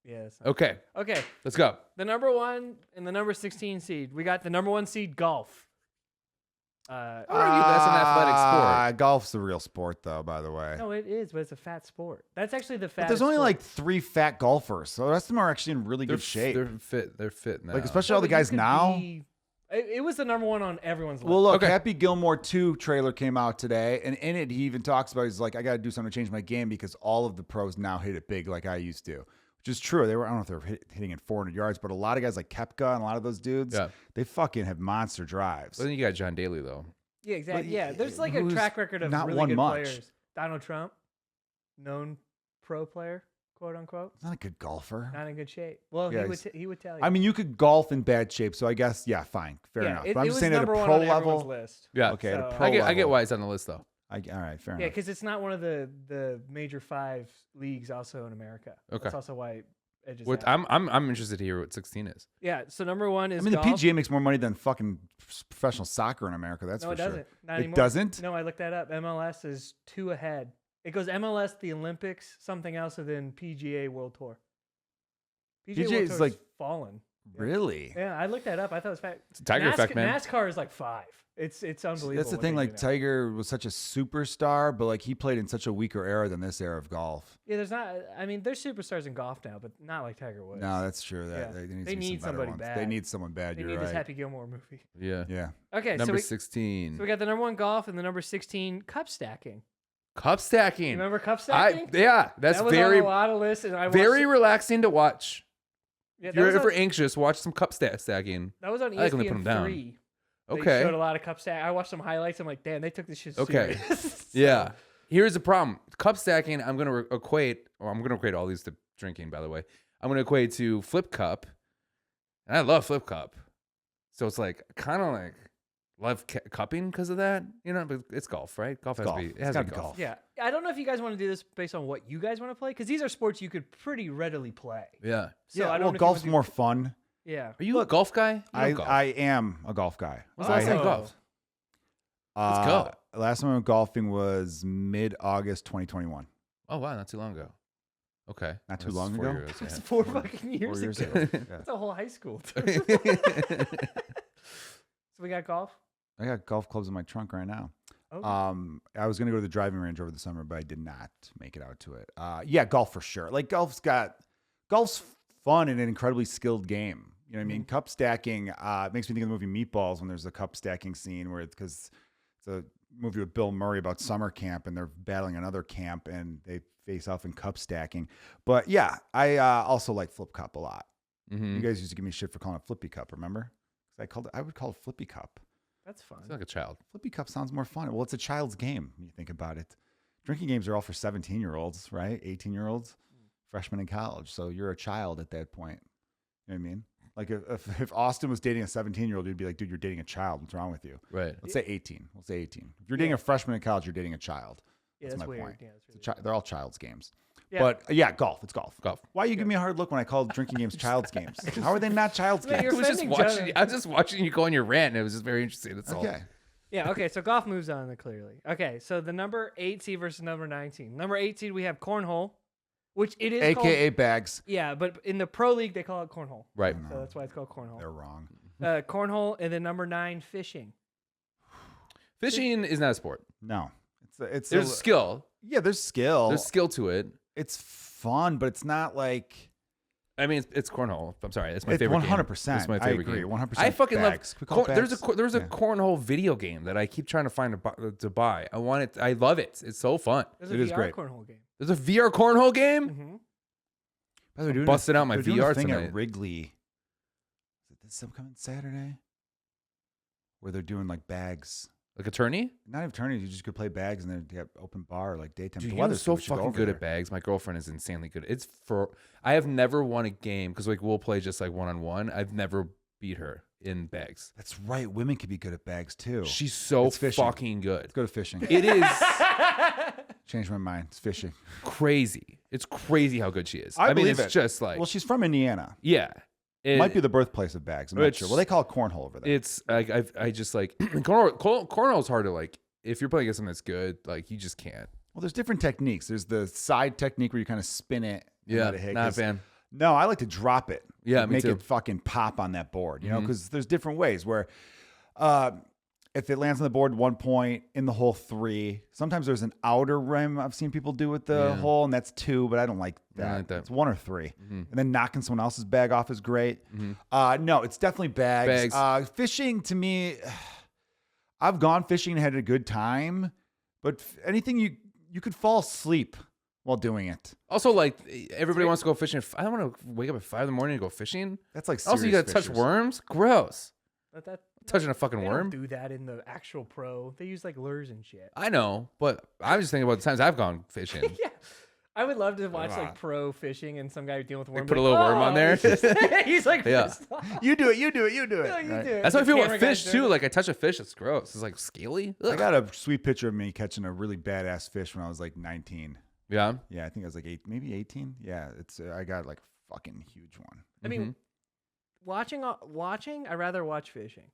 Yes. Okay. Okay. Let's go. The number 1 and the number 16 seed. We got the number 1 seed golf. That's an athletic sport. Golf's a real sport, though. By the way, No, it is, but it's a fat sport. That's actually the but fattest. there's only sport. like 3 fat golfers, so the rest of them are actually in really good shape. They're fit. They're fit now. Like especially No, all the but you guys could now. It was the number 1 on everyone's list. Well, look, Okay. Happy Gilmore 2 trailer came out today, and in it, he even talks about, he's like, I got to do something to change my game because all of the pros now hit it big like I used to, which is true. I don't know if they're hitting it 400 yards, but a lot of guys like Koepka and a lot of those dudes, Yeah. they fucking have monster drives. Well, then you got John Daly though. yeah, exactly. but Yeah, there's like a who's track record of not really won good much? players. Donald Trump, known pro player, quote unquote, He's not a good golfer. not in good shape. Well, Yeah, he would tell you. I mean, you could golf in bad shape, so I guess, yeah, fine. Fair yeah, enough. It, But I'm it just was saying at a number 1 pro on everyone's level. list. Yeah. Okay, at a So- pro I get level. why it's on the list though. All right, fair Yeah, enough. because it's not one of the major 5 leagues also in America. Okay. That's also why it edges What out. I'm interested to hear what 16 is. Yeah, so number 1 is I mean, the golf. PGA makes more money than fucking professional soccer in America. That's No, for it sure. doesn't. Not It anymore. doesn't? No, I looked that up. MLS is 2 ahead. It goes MLS, the Olympics, something else, and then PGA World Tour. PGA World is Tour's like- fallen. Yeah. Really? Yeah, I looked that up. I thought it was fact. It's a Tiger effect, man. NASCAR is like 5. It's unbelievable. That's the what thing. they Like do now. Tiger was such a superstar, but like he played in such a weaker era than this era of golf. Yeah, there's not. I mean, there's superstars in golf now, but not like Tiger Woods. No, that's true. That Yeah. they need, They to be need some better somebody ones. bad. They need someone bad. they You're need right. this Happy Gilmore movie. Yeah. Yeah. Okay, Number so 16. we got the number 1 golf and the number 16 cup stacking. Cup stacking. You remember cup stacking? Yeah, that's that was very on a lot of lists. And I very watched relaxing to watch. it. Yeah, If that you're was ever on- anxious, watch some cup stacking. That was on I like when they ESPN put 'em down. 3. They Okay. showed a lot of cup stack. I watched some highlights. I'm like, damn, they took this shit Okay. serious. Yeah. Here's the problem. Cup stacking, I'm going to equate all these to drinking, by the way. I'm going to equate to flip cup. And I love flip cup. So it's like kind of like love cupping because of that. You know, but it's golf, right? Golf has golf. to be. It It's has to gotta be be golf. Yeah. I don't know if you guys want to do this based on what you guys want to play, because these are sports you could pretty readily play. Yeah. So I don't well, know if you golf's wanna do- more fun. Yeah. Are you a golf guy? You I don't golf. am a golf guy. When's the last time you Oh. golfed? Let's go. Last time I went golfing was mid-August 2021. Oh wow, not too long ago. Okay, Not too That's long 4 ago? years, That's yeah. 4 fucking years 4 years ago. ago. Yeah. That's a whole high school. So we got golf. I got golf clubs in my trunk right now. Okay. I was gonna go to the driving range over the summer, but I did not make it out to it. Yeah, golf for sure. Like golf's fun and an incredibly skilled game. You know what I mean? Cup stacking makes me think of the movie Meatballs when there's a cup stacking scene where because it's a movie with Bill Murray about summer camp and they're battling another camp and they face off in cup stacking. But yeah, I also like flip cup a lot. Mhm. You guys used to give me shit for calling it flippy cup, remember? 'Cause I would call it flippy cup. That's fun. It's like a child. Flippy cup sounds more fun. Well, it's a child's game when you think about it. Drinking games are all for 17-year-olds, right? 18-year-olds, freshmen in college. So you're a child at that point. You know what I mean? Like if Austin was dating a 17-year-old, you'd be like, dude, you're dating a child. What's wrong with you? Right. Let's say 18. We'll say 18. If you're dating a freshman in college, you're dating a child. Yeah, That's that's my weird. point. Yeah, that's really They're all child's games. Yeah. But yeah, golf. It's golf. Golf. Why you give me a hard look when I call drinking games child's games? How are they not child's Man, games? you're I was just offending watching. Jonah. I was just watching you go on your rant, and it was just very interesting. That's all. Okay. Yeah, okay, so golf moves on clearly. Okay, so the number 8 seed versus number 19. Number 8 seed, we have cornhole, which it is AKA called, bags. yeah, but in the pro league, they call it cornhole. Right. So that's why it's called cornhole. They're wrong. Cornhole, and then number 9, fishing. Fishing is not a sport. No. It's There's skill. yeah, there's skill. There's skill to it. It's fun, but it's not like I mean, it's cornhole. I'm sorry, that's my it's favorite. 100%. Game. It's my I favorite agree. game. 100%. I fucking bags. Can we call love. it bags? There's a Yeah. cornhole video game that I keep trying to find to buy. I want it. I love it. It's so fun. There's a It is VR great. cornhole game. There's a VR cornhole game. Mm-hmm. By the way, busted out my they're doing a VR thing tonight. at Wrigley. Is it this upcoming Saturday? Where they're doing like bags. Like a tourney. Not even tourneys. You just could play bags and then have open bar like daytime. Dude, The you know, weather's so we should go fucking over good there. at bags. My girlfriend is insanely good. I have never won a game because like we'll play just like one-on-one. I've never beat her in bags. That's right. Women could be good at bags too. She's so It's fishing. fucking good. Let's go to fishing. It is Changed my mind. It's fishing. crazy. It's crazy how good she is. I mean, believe it's it. just like Well, she's from Indiana. yeah. It Might be the birthplace of bags. I'm not It's- sure. Well, they call it cornhole over there. It's I just like cornhole is hard to like. If you're playing against something that's good, like you just can't. Well, there's different techniques. There's the side technique where you kind of spin it. and Yeah, let it hit, not a 'cause- fan. No, I like to drop it. Yeah, Like, me make too. it fucking pop on that board, you know, Mhm. because there's different ways where if it lands on the board 1 point in the hole 3, sometimes there's an outer rim I've seen people do with the Yeah. hole, and that's 2, but I don't like I don't that. like that. It's 1 or 3. Mhm. And then knocking someone else's bag off is great. Mhm. No, it's definitely bags. Fishing to me, I've gone fishing and had a good time, but anything you could fall asleep while doing it. Also, like everybody wants to go fishing. I don't want to wake up at 5 in the morning and go fishing. That's like Also, you serious gotta touch fishers. worms. Gross. But that Touching a fucking they worm. don't do that in the actual pro. They use like lures and shit. I know, but I was just thinking about the times I've gone fishing. Yeah. I would love to watch like pro fishing and some guy dealing with a worm. put a like, little worm on there. He's, just- he's like, Yeah. pissed off. You do it. You do it. You do it. No, you Right? do it. That's how I The feel camera with guy's fish doing too. it. Like I touch a fish, it's gross. It's like scaly. I Ugh. got a sweet picture of me catching a really badass fish when I was like 19. Yeah. Yeah, I think I was like 8, maybe 18. Yeah, it's I got like a fucking huge one. I mean, watching, I'd rather watch fishing.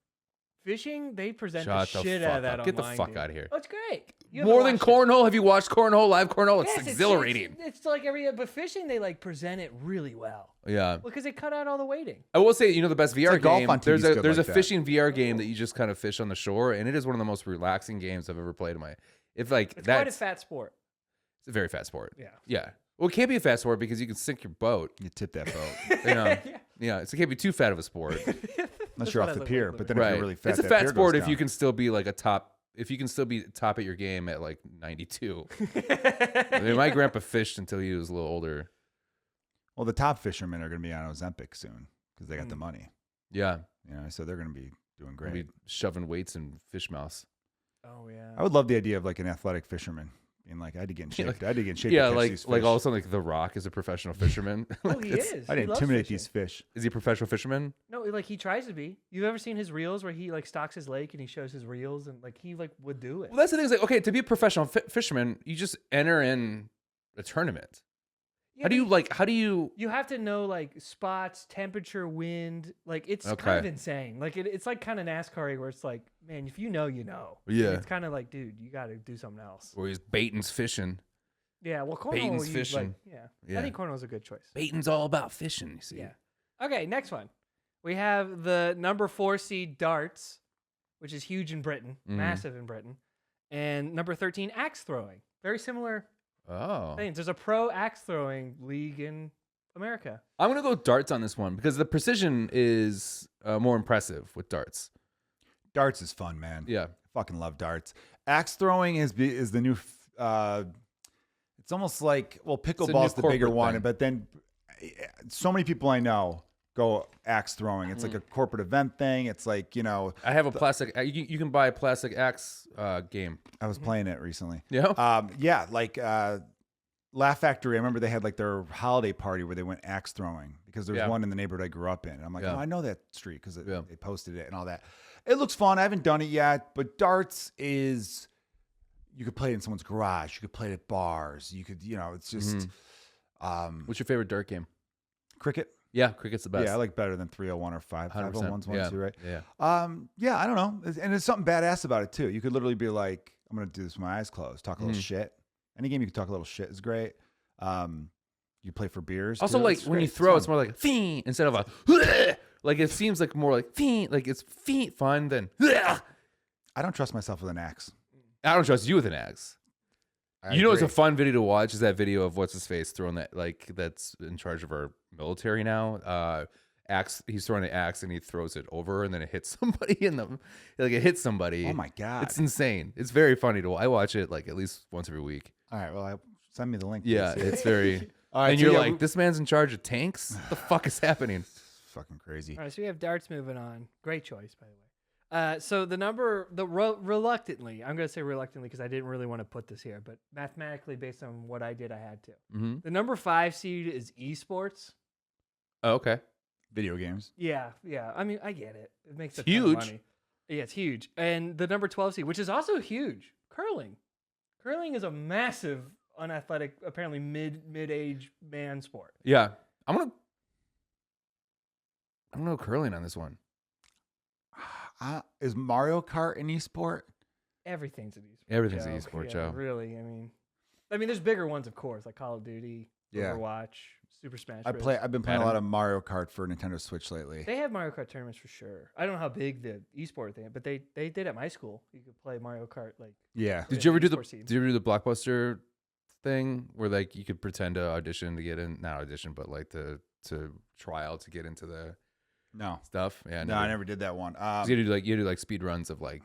Fishing, they present Shut the the shit fuck out of that up. Get the online, fuck dude. out of here. Oh, it's great. You have to More than watch it. cornhole. Have you watched cornhole? Live cornhole? It's Yes, exhilarating. It's like but fishing, they like present it really well. Yeah. Because they cut out all the waiting. I will say, you know, the best VR like golf game. on TV There's is a good there's like a that. fishing VR game that you just kind of fish on the shore, and it is one of the most relaxing games I've ever played in my. If like It's quite a that's fat sport. it's a very fast sport. Yeah. Yeah. Well, it can't be a fast sport because you can sink your boat. You tip that boat. You know. Yeah. So it can't be too fat of a sport. Unless you're what off I the look pier. like, But then Right. if you're really fat, It's a that fat pier sport goes if you down. can still be like a top. If you can still be top at your game at like 92. I mean, my grandpa fished until he was a little older. Well, the top fishermen are going to be on Ozempic soon because they got the money. Yeah. You know, so they're going to be doing We'll great. be shoving weights in fish mouths. Oh yeah. I would love the idea of like an athletic fisherman being like, I had to get in shape. I had to get in shape. Yeah, to catch these like fish. all of a sudden, like The Rock is a professional fisherman. Oh, he is. I He didn't loves intimidate fishing. these fish. Is he a professional fisherman? No, like he tries to be. You ever seen his reels where he like stocks his lake and he shows his reels and like he like would do it? Well, that's the thing. Is like, okay, to be a professional fisherman, you just enter in a tournament. Yeah, How do but you? You have to know like spots, temperature, wind. Like it's kind of Okay. insane. Like it's like kind of NASCAR where it's like, man, if you know, you know. Yeah. It's kind of like, dude, you got to do something else. Or he's baiting's fishing. Yeah. Well, cornhole. Baiting's you, fishing. Like, yeah. Yeah. I think cornhole is a good choice. Baiting's all about fishing. You see. Yeah. Okay. Next one. We have the number 4 seed darts, which is huge in Britain, massive in Britain, and number 13 axe throwing. Very similar Oh. things. There's a pro axe throwing league in America. I'm gonna go darts on this one because the precision is more impressive with darts. Darts is fun, man. Yeah. Fucking love darts. Axe throwing is the new. It's almost like, well, new pickleball's the bigger corporate one, thing. but then so many people I know go axe throwing. It's like a corporate event thing. It's like, you know, I have a plastic. You can buy a plastic axe game. I was playing it recently. Yeah. Yeah, like Laugh Factory. I remember they had like their holiday party where they went axe throwing because there's Yeah. one in the neighborhood I grew up in. And I'm like, Yeah. oh, I know that street because Yeah. they posted it and all that. It looks fun. I haven't done it yet, but darts is, you could play it in someone's garage. You could play it at bars. You could, you know, it's just What's your favorite dart game? cricket. Yeah, cricket's the best. Yeah, I like better than 301 or 501's one yeah. too, right? Yeah. Yeah, I don't know. And there's something badass about it too. You could literally be like, I'm gonna do this with my eyes closed, talk a little shit. Any game you can talk a little shit is great. You play for beers. Also, too. like It's when great. you throw, it's fun. more like "Fee" instead of a like. It seems like more like "Fee," like it's feet fun than. I don't trust myself with an axe. I don't trust you with an axe. I You know, it's a agree. fun video to watch. Is that video of what's his face throwing that, like, that's in charge of our military now? Axe. He's throwing the axe and he throws it over and then it hits somebody in the, like, it hits somebody. Oh my God. It's insane. It's very funny to. I watch it like at least once every week. All right, well, send me the link. Yeah, please. it's very. All right, and so you're yeah, like, this man's in charge of tanks. What the fuck is happening? fucking crazy. All right, so we have darts moving on. Great choice, by the way. So reluctantly, I'm going to say reluctantly because I didn't really want to put this here, but mathematically, based on what I did, I had to. Mm-hmm. The number 5 seed is esports. Oh, okay. Video games. Yeah. I mean, I get it. It makes a huge. ton of money. Yeah, it's huge. And the number 12 seed, which is also huge, curling. Curling is a massive, unathletic, apparently mid-age man sport. Yeah, I'm gonna go curling on this one. Is Mario Kart an esport? Everything's an esport. Everything's an Joe. esport, Yeah, Joe. really. I mean, there's bigger ones, of course, like Call of Duty, Yeah. Overwatch, Super Smash. I've Bros. been playing a Madden. lot of Mario Kart for Nintendo Switch lately. They have Mario Kart tournaments for sure. I don't know how big the esport thing, but they did at my school. You could play Mario Kart like. Yeah. Did you ever do esport scene. Did you ever do the Blockbuster thing where like you could pretend to audition to get in? Not audition, but like to trial to get into the No. stuff. Yeah, No, I never did that one. You do like speed runs of like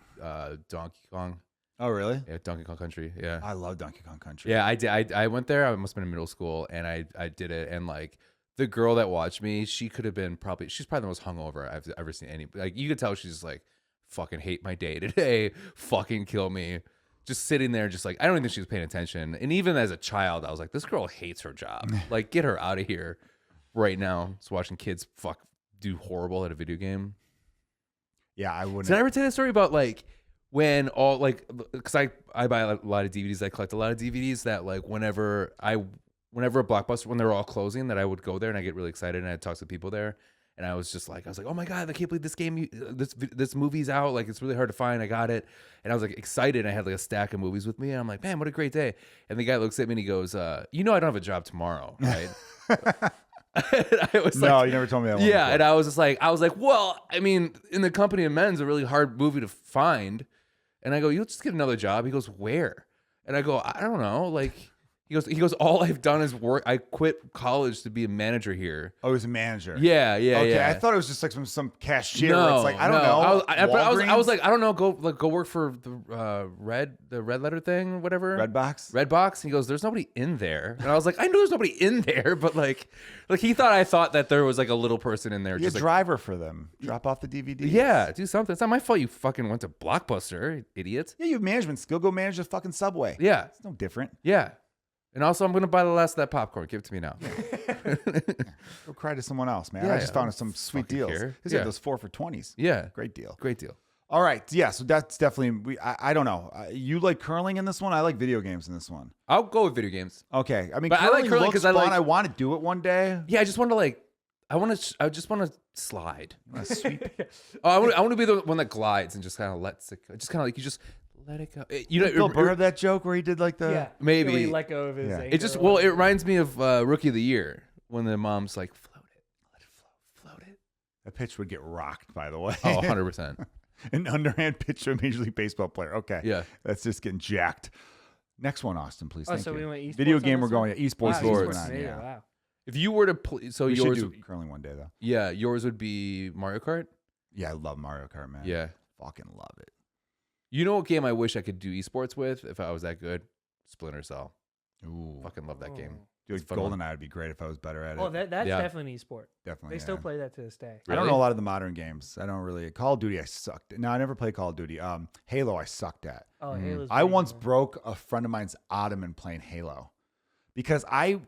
Donkey Kong. Oh, really? Yeah, Donkey Kong Country. Yeah. I love Donkey Kong Country. Yeah, I did. I went there. I must have been in middle school, and I did it. And like the girl that watched me, she's probably the most hungover I've ever seen. Like you could tell she's just like, fucking hate my day today, fucking kill me. Just sitting there, just like I don't even think she was paying attention. And even as a child, I was like, this girl hates her job. Like get her out of here right now. Just watching kids do horrible at a video game. Yeah, I wouldn't. Did I ever tell you the story about like when all like because I buy a lot of DVDs, I collect a lot of DVDs that like whenever a Blockbuster when they're all closing, that I would go there and I get really excited and I'd talk to people there and I was like, oh my God, I can't believe this game, this movie's out, like it's really hard to find. I got it, and I was like excited. I had like a stack of movies with me, and I'm like, man, what a great day. And the guy looks at me and he goes, you know, I don't have a job tomorrow, right? I was No, like, you never told me that one. yeah, before. and I was like, well, I mean, In the Company of Men's a really hard movie to find. And I go, you'll just get another job. He goes, where? And I go, I don't know. Like, He goes, all I've done is work. I quit college to be a manager here. Oh, he was a manager. Yeah. Okay, yeah. I thought it was just like some cashier. No, Where it's like I don't know. I was like, I don't know. Go work for the red letter thing, whatever. Red box. Red box. He goes, there's nobody in there, and I was like, I knew there's nobody in there, but like he thought I thought that there was like a little person in there. Be a Just like, driver for them. Drop off the DVDs. yeah, do something. It's not my fault. You fucking went to Blockbuster, idiot. Yeah, you have management skill. Go manage the fucking Subway. Yeah, It's no different. yeah. And also, I'm gonna buy the last of that popcorn. Give it to me now. Go cry to someone else, man. Yeah, I just yeah. found some sweet Fucking deals. care. This Yeah. had those 4 for $20s. Yeah, Great deal. great deal. All right. Yeah. So that's definitely. I don't know. You like curling in this one? I like video games in this one. I'll go with video games. Okay. I mean, But I like curling looks 'cause I fun. like- I want to do it one day. Yeah, I just want to I just want to slide. Sweep. Oh, I want to be the one that glides and just kind of lets it go. Just kind of like you just let it go. You know, Bill Burr had that joke where he did like the. Yeah. maybe. Really let go of his Yeah. anger It just or it whatever. reminds me of Rookie of the Year when the mom's like float it, let it float it. That pitch would get rocked, by the way. Oh, 100%. An underhand pitch to a Major League Baseball player. Okay. Yeah. That's just getting jacked. Next one, Austin, please. Oh, Thank so you. we went esports Video on game. this We're going one? to esports. Wow, Esports. season on, video, yeah. wow. If you were to play, so We should yours, do curling one day though. yeah, yours would be Mario Kart. Yeah, I love Mario Kart, man. Yeah. Fucking love it. You know what game I wish I could do esports with if I was that good? Splinter Cell. Ooh. Fucking love that game. Dude, It's a fun one. GoldenEye would be great if I was better at it. Oh, that's Yeah. definitely an esport. Definitely. They still yeah. play that to this day. I don't Really? know a lot of the modern games. I don't really. Call of Duty, I sucked. No, I never played Call of Duty. Halo, I sucked at. Oh, Halo's I pretty once cool. broke a friend of mine's ottoman playing Halo because I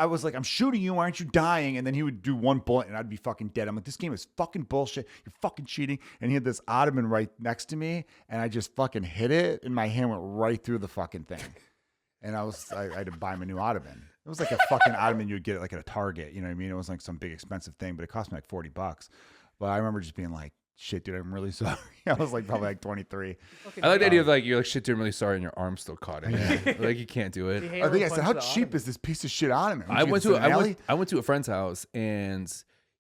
was like, I'm shooting you. Why aren't you dying? And then he would do one bullet and I'd be fucking dead. I'm like, this game is fucking bullshit. You're fucking cheating. And he had this ottoman right next to me and I just fucking hit it and my hand went right through the fucking thing. And I had to buy him a new ottoman. It was like a fucking ottoman you'd get like at a Target. You know what I mean? It was like some big expensive thing, but it cost me like $40. But I remember just being like, shit, dude, I'm really sorry. I was like probably like 23. I like the idea of like you're like shit, dude, I'm really sorry, and your arm's still caught in it. Like you can't do The it. Halo I think I said, punch how the cheap ottoman. is this piece of shit ottoman? I went to a friend's house and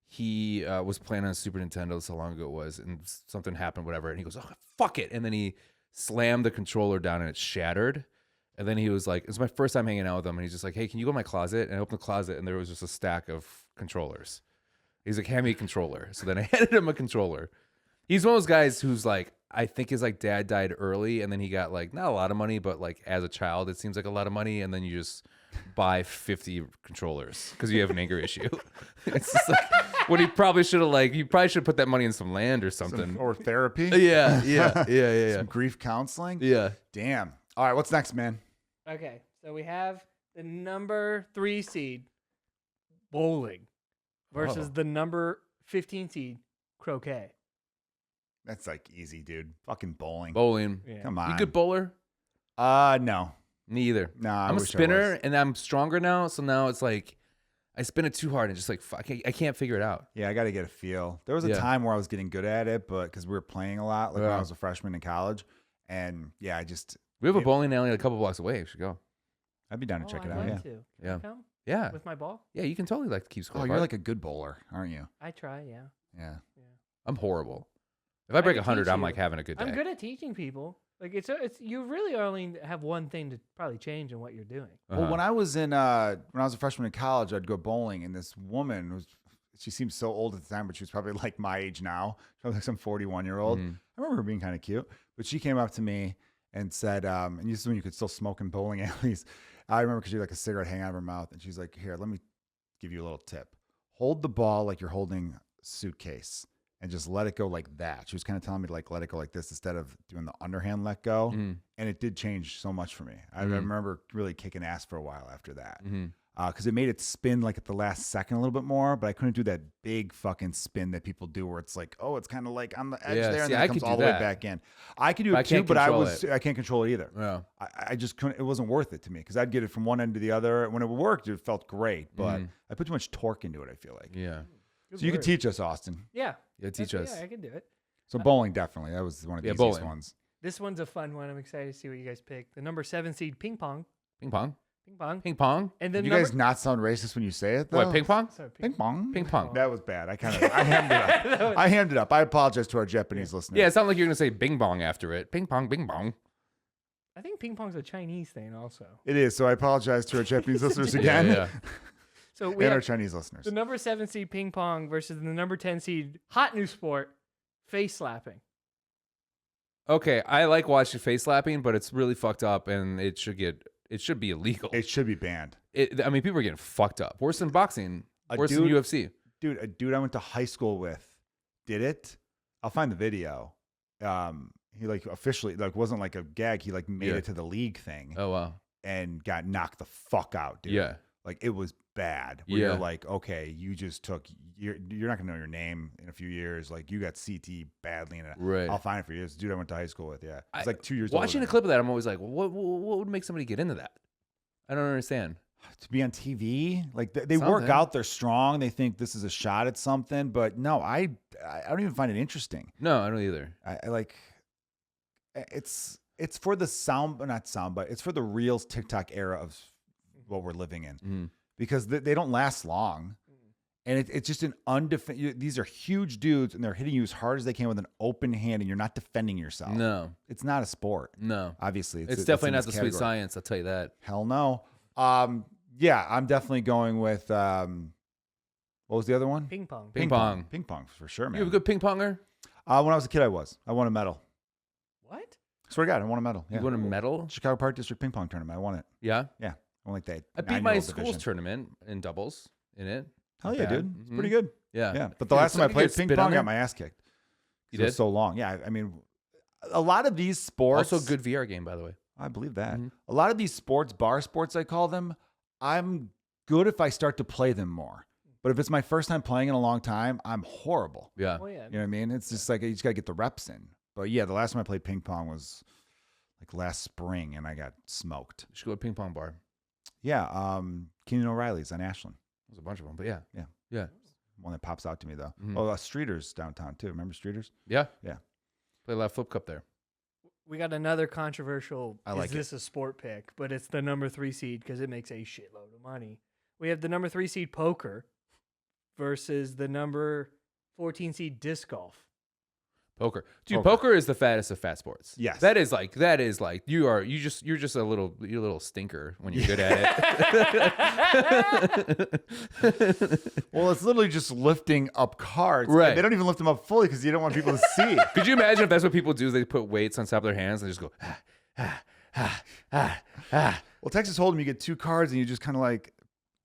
he was playing on a Super Nintendo so long ago it was, and something happened, whatever, and he goes, oh fuck it, and then he slammed the controller down and it shattered. And then he was like, it's my first time hanging out with him, and he's just like, hey, can you go in my closet? And I opened the closet and there was just a stack of controllers. He's like, hand me a controller. So then I handed him a controller. He's one of those guys who's like, I think his like dad died early, and then he got like not a lot of money, but like as a child, it seems like a lot of money, and then you just buy 50 controllers because you have an anger issue. It's just like what he probably should have put that money in some land or something. Or therapy. Yeah. Some grief counseling. Yeah. Damn. All right, what's next, man? Okay, so we have the number 3 seed bowling versus Oh. the number 15 seed croquet. That's like easy, dude. Fucking bowling. Bowling. Yeah. Come on. You good bowler? No. Me either. Nah, I'm I a wish I spinner was. and I'm stronger now. So now it's like I spin it too hard and just like fuck, I can't figure it out. Yeah, I got to get a feel. There was a Yeah. time where I was getting good at it, but because we were playing a lot, like when Yeah. I was a freshman in college, and yeah, We have a Yeah. bowling alley a couple blocks away. We should go. I'd be down to check it I'd out. like Yeah. to. Can Yeah. I come Yeah. with my ball? Yeah, you can totally like keep score. Oh, you're like a good bowler, aren't you? I try, yeah. Yeah. I'm horrible. If I break can 100, teach I'm you. like having a good day. I'm good at teaching people. Like it's you really only have one thing to probably change in what you're doing. Uh-huh. Well, when I was a freshman in college, I'd go bowling, and this woman she seemed so old at the time, but she was probably like my age now. She was like some 41-year-old. Mhm. I remember her being kind of cute, but she came up to me and said, and this is when you could still smoke in bowling alleys. I remember because she had like a cigarette hanging out of her mouth, and she's like, "Here, let me give you a little tip. Hold the ball like you're holding a suitcase, and just let it go like that." She was kind of telling me to like let it go like this instead of doing the underhand let go, Mhm. and it did change so much for me. I Mhm. remember really kicking ass for a while after that. Mhm. Because it made it spin like at the last second a little bit more, but I couldn't do that big fucking spin that people do where it's like, oh, it's kind of like on the edge Yeah, there, and see, then I it comes could all do the way that. back in. I could do But I it too, can't but control I can't control it either. Yeah. I just couldn't. It wasn't worth it to me because I'd get it from one end to the other. When it worked, it felt great, but Mhm. I put too much torque into it. I feel like. Yeah. Good So you could word. teach us, Austin. Yeah. Yeah, teach That's- us. Yeah, I can do it. So bowling definitely. That was one of the Yeah, easiest bowling. ones. This one's a fun one. I'm excited to see what you guys pick. The number 7 seed ping pong. Ping pong. Ping pong. Ping pong. And then Did you guys not sound racist when you say it though? What, ping pong? Sorry, Ping pong. Ping pong. That was bad. I hammed it up. I hammed it up. I apologize to our Japanese listeners. Yeah, it sounded like you're going to say bing bong after it. Ping pong, bing bong. I think ping pong's a Chinese thing also. It is. So I apologize to our Japanese listeners again. Yeah. So we And our have Chinese listeners. the number 7 seed ping pong versus the number 10 seed hot new sport, face slapping. Okay, I like watching face slapping, but it's really fucked up, and it should be illegal. It should be banned. I mean, people are getting fucked up. Worse than boxing. Worse than UFC. Dude, a dude I went to high school with did it. I'll find the video. He like officially like wasn't like a gag. He like made Yeah. it to the league thing Oh wow. and got knocked the fuck out, dude. Yeah. Like it was bad. Where Yeah. you're like, okay, you just took you're not gonna know your name in a few years. Like you got CT badly in it. Right. I'll find it for you. It's a dude I went to high school with. Yeah. It's I- like 2 years Watching a older clip of that, I'm always like, what would make somebody get into that? I don't understand. to be on TV. Like they work Something. out, they're strong, they think this is a shot at something. But no, I don't even find it interesting. No, I don't either. I like it's for the not sound, but it's for the Reels TikTok era of what we're living in Mhm. because they don't last long. And it's just an undefended. These are huge dudes, and they're hitting you as hard as they can with an open hand, and you're not defending yourself. No, It's not a sport. no. Obviously, It's in definitely not this the sweet category. science. I'll tell you that. Hell no. Yeah, I'm definitely going with what was the other one? Ping pong. Ping pong. Ping pong for sure, man. You have a good ping ponger? When I was a kid, I won a medal. What? Swear to God, I won a medal. Yeah. You won a medal? Chicago Park District ping pong tournament. I won it. Yeah. Yeah, I won like that. I beat my 9-year-old school's division. tournament in doubles in it. Hell Not yeah, bad. dude. It's Mhm. pretty good. Yeah. Yeah, but the Yeah, last so time I you played get ping spit pong, on I got there? my ass kicked. You It was did? so long. Yeah, I mean, a lot of these sports. Also, good VR game, by the way. I believe that. Mhm. A lot of these sports, bar sports, I call them. I'm good if I start to play them more. But if it's my first time playing in a long time, I'm horrible. Yeah. Oh yeah. You know what I mean? It's just like you just gotta get the reps in. But yeah, the last time I played ping pong was like last spring, and I got smoked. You should go to ping pong bar. Yeah, Keenan O'Reilly's on Ashland. There's a bunch of them, but yeah. Yeah. Yeah. One that pops out to me though. Mhm. Oh, Streeter's downtown too. Remember Streeter's? Yeah. Yeah. Play a lot of flip cup there. We got another controversial. I like is this a sport pick? But it's the number 3 seed because it makes a shitload of money. We have the number 3 seed poker versus the number 14 seed disc golf. Poker. Dude, Poker. poker is the fattest of fat sports. Yes. That is like you're just a little stinker when you're good at it. Well, it's literally just lifting up cards. Right. They don't even lift them up fully because you don't want people to see. Could you imagine if that's what people do is they put weights on top of their hands and just go Well, Texas Hold'em, you get 2 cards and you just kind of like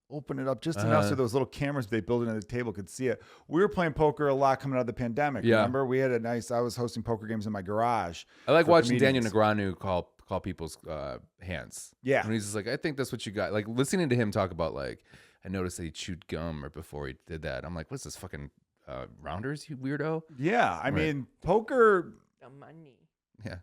open it up just enough so those little cameras they build into the table could see it. We were playing poker a lot coming out of the pandemic. Yeah. Remember? We had I was hosting poker games in my garage. I like for watching Daniel comedians. Negreanu call people's hands. Yeah. And he's just like, I think that's what you got. Like listening to him talk about like, I noticed that he chewed gum right before he did that. I'm like, what's this fucking rounders, you weirdo? Yeah. I mean, poker, The money. Yeah.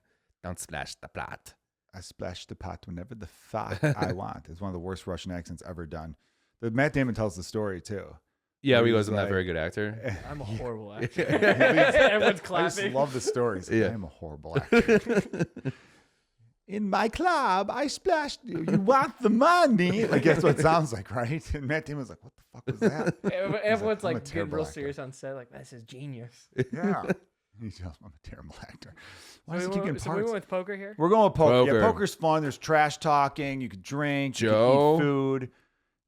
Don't splash the plot. I splash the pot whenever the fuck I want. It's one of the worst Russian accents ever done. The Matt Damon tells the story too. Yeah, he He's wasn't that like- very good actor. I'm a horrible actor. Everyone's Everyone's I just clapping. love the stories. Yeah. I am a horrible actor. In my club, I splashed you. You want the money? Like that's what it sounds like, right? And Matt Damon's like, "What the fuck was that?" Everyone's "I'm a like getting terrible real actor." serious on set. Like, this is genius. Yeah. He tells me I'm a terrible actor. Why does he keep getting So we parts? went with poker here. We're going with poker. Yeah, Poker. poker's fun. There's trash talking. You can drink. You Joe? can eat food.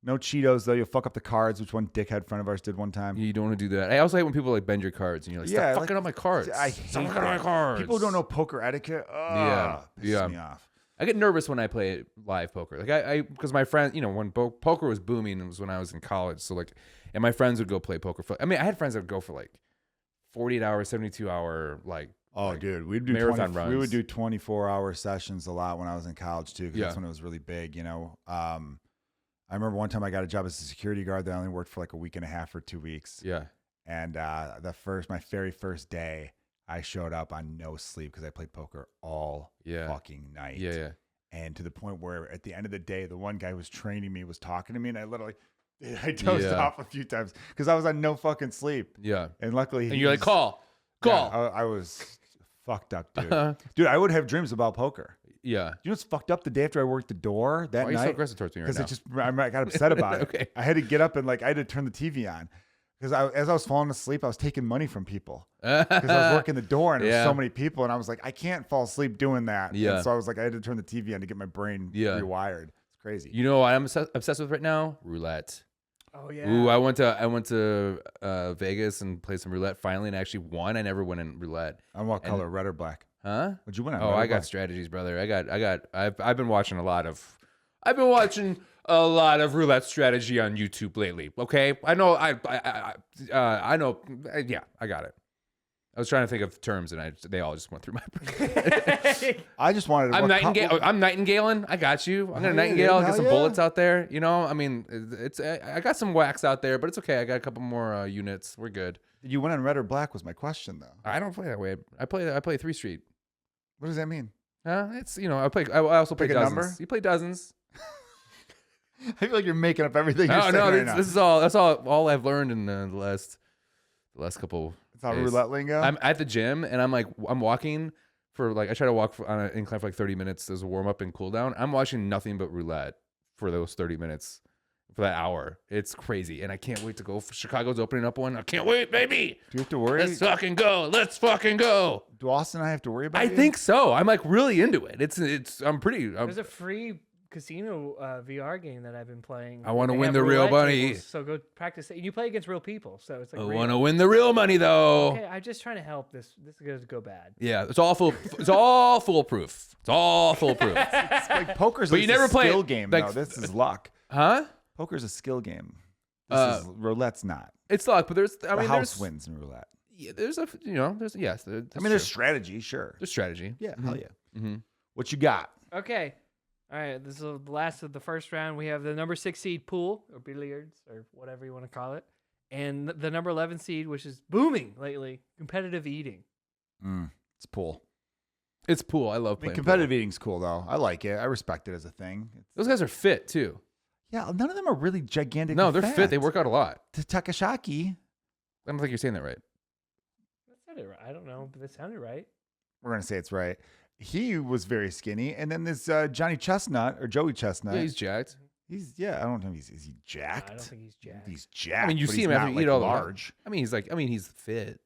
No Cheetos though. You'll fuck up the cards, which one dickhead friend of ours did one time. You don't want to do that. I also hate when people like bend your cards and you're like, Yeah, stop fucking up my cards. I Stop hate fucking up my that. cards. People don't know poker etiquette. Yeah. Pisses Yeah. me off. I get nervous when I play live poker. Like I because my friend, you know, when poker was booming, it was when I was in college. So like, and my friends would go play poker. I mean, I had friends that would go for like 48 hour, 72 hour, like, Oh, like, dude, we'd do marathon 20, we would runs. do 24-hour sessions a lot when I was in college too, because Yeah. that's when it was really big. You know, I remember one time I got a job as a security guard that I only worked for like a week and a half or 2 weeks. yeah. And my very first day, I showed up on no sleep because I played poker all Yeah. fucking night. Yeah, yeah. And to the point where at the end of the day, the one guy who was training me was talking to me, and I literally I dozed Yeah. off a few times because I was on no fucking sleep. Yeah. And luckily, And you're like, call. Yeah, I was fucked up, dude. Dude, I would have dreams about poker. Yeah. You know what's fucked up? The day after I worked the door that Why are you so night, aggressive towards me right because now? I got upset about it. Okay. I had to get up and I had to turn the TV on Because as I was falling asleep, I was taking money from people because I was working the door and there was so many people, and I was like, I can't fall asleep doing that. Yeah. And so I was like, I had to turn the TV on to get my brain rewired. It's crazy. You know what I'm obsessed with right now? Roulette. Oh yeah. Ooh, I went to Vegas and played some roulette finally, and I actually won. I never won in roulette. On what color? Red or black? Huh? What'd you win on? Oh, red or I got black? strategies, brother. I've been watching a lot of roulette strategy on YouTube lately. Okay, I know. I know. Yeah, I got it. I was trying to think of terms, and they all just went through my brain. I just wanted to. I'm nightingale. I got you. I'm gonna nightingale. Get some bullets out there. You know, I mean, I got some wax out there, but it's okay. I got a couple more units. We're good. Did you win on red or black? Was my question though. I don't play that way. I play 3 Street. What does that mean? It's I also play Pick a dozens. number? You play dozens. I feel like you're making up everything. You're saying right now. This is all. That's all I've learned in the last couple. It's not days. roulette lingo. I'm at the gym and I'm walking for I try to walk on an incline for like 30 minutes as a warm up and cool down. I'm watching nothing but roulette for those 30 minutes, for that hour. It's crazy, and I can't wait to go. Chicago's opening up one. I can't wait, baby. Do you have to worry? Let's fucking go. Let's fucking go. Do Austin and I have to worry about I you? think so. I'm like really into it. I'm pretty. There's a free casino VR game that I've been playing. I wanna They win have the real roulette money. tables, so go practice it. And you play against real people, so it's like I real. want to win the real money though. Okay, I'm just trying to help. This is going to go bad. Yeah, it's all It's all foolproof. It's all foolproof. It's like poker's But like you never a play skill it, game. like, though. This is luck. Huh? Poker's a skill game. This is roulette's not. It's luck, but there's. The house wins in roulette. Yeah, there's a. There's yes. I mean, there's strategy, sure. there's strategy. Yeah, hell yeah. Mm-hmm. What you got? Okay. All right. This is the last of the first round. We have the number 6 seed pool or billiards or whatever you want to call it, and the number 11 seed, which is booming lately, competitive eating. It's pool. It's pool. I love I mean, playing competitive pool. eating's cool though. I like it. I respect it as a thing. Those guys are fit too. Yeah, none of them are really gigantic. No, and they're fat. fit. They work out a lot. To Takashaki, I don't think you're saying that right. That sounded right. I don't know, but that sounded right. we're gonna say it's right. He was very skinny, and then this Johnny Chestnut or Joey Chestnut. Yeah, he's jacked. He's I don't know. Is he jacked? I don't think he's jacked. He's jacked. I mean, you but see he's him after not, you eat like, all large. the. He's fit,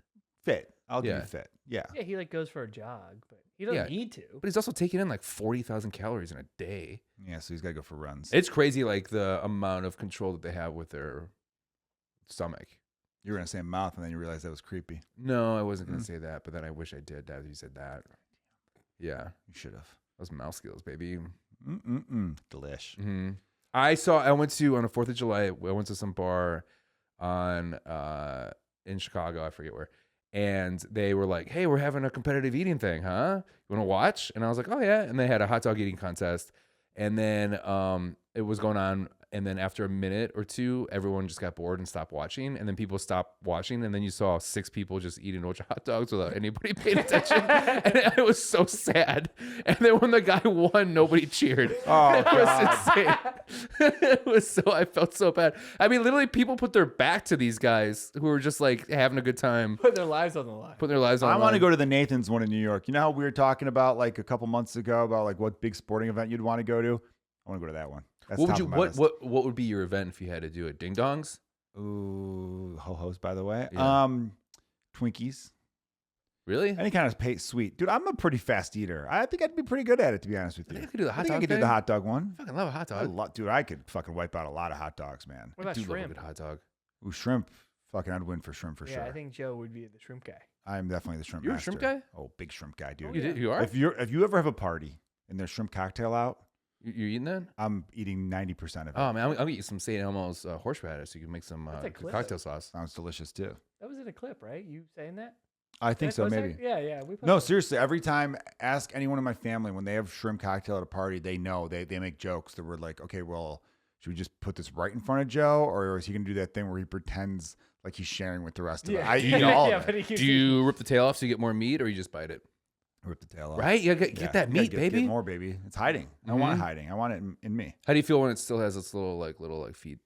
Fit. I'll give Yeah. you fit. Yeah. Yeah, he like goes for a jog, but he doesn't need to. but he's also taking in like 40,000 calories in a day. Yeah. So he's got to go for runs. It's crazy, like the amount of control that they have with their stomach. You were gonna say mouth, and then you realized that was creepy. No, I wasn't gonna say that, but then I wish I did. As you said that. Yeah, You should have. those mouse skills, baby. Delish. Mm-hmm. I went to on the 4th of July. I went to some bar on in Chicago. I forget where. And they were like, "Hey, we're having a competitive eating thing, huh? You want to watch?" And I was like, "Oh yeah." And they had a hot dog eating contest. And then it was going on. And then after a minute or two, everyone just got bored and stopped watching. And then people stopped watching. And then you saw 6 people just eating a bunch of hot dogs without anybody paying attention. And it was so sad. And then when the guy won, nobody cheered. Oh, it was insane. It was I felt so bad. I mean, literally, people put their back to these guys who were just like having a good time, Put their lives on the line. putting their lives on. I the want to line. go to the Nathan's one in New York. You know how we were talking about like a couple months ago about like what big sporting event you'd want to go to? I want to go to that one. That's What would top you? of my What list. what would be your event if you had to do it? Ding dongs. Ooh, ho-hos, by the way. Yeah. Twinkies. Really? Any kind of sweet. Dude, I'm a pretty fast eater. I think I'd be pretty good at it, to be honest with I you. think I could do the hot I think dog I could do thing. the hot dog one. I fucking love a hot dog. Dude, I could fucking wipe out a lot of hot dogs, man. What about I do love a shrimp? good hot dog. Ooh, shrimp. Fucking, I'd win for shrimp for Yeah, sure. I think Joe would be the shrimp guy. I'm definitely the shrimp You're a master. shrimp guy? Oh, big shrimp guy, dude. Oh, You yeah. did? You are? If you ever have a party and there's shrimp cocktail out, You're eating that? I'm eating 90% of it. Oh man, I'll get you some St. Elmo's horseradish so you can make some That's a clip. cocktail sauce. Sounds delicious too. That was in a clip, right? You saying that? I think Did I so, post that? maybe. Yeah. We No, posted. seriously. Every time, ask anyone in my family when they have shrimp cocktail at a party, they know they make jokes that were like, okay, well, should we just put this right in front of Joe, or is he gonna do that thing where he pretends like he's sharing with the rest of it? Yeah. I eat all Yeah, of but it. he- Do you rip the tail off so you get more meat, or you just bite it? Rip the tail off. Right? You gotta Yeah. get that You gotta meat, baby. Get more, baby. It's hiding. I don't want it hiding. I want it in me. How do you feel when it still has its little feet?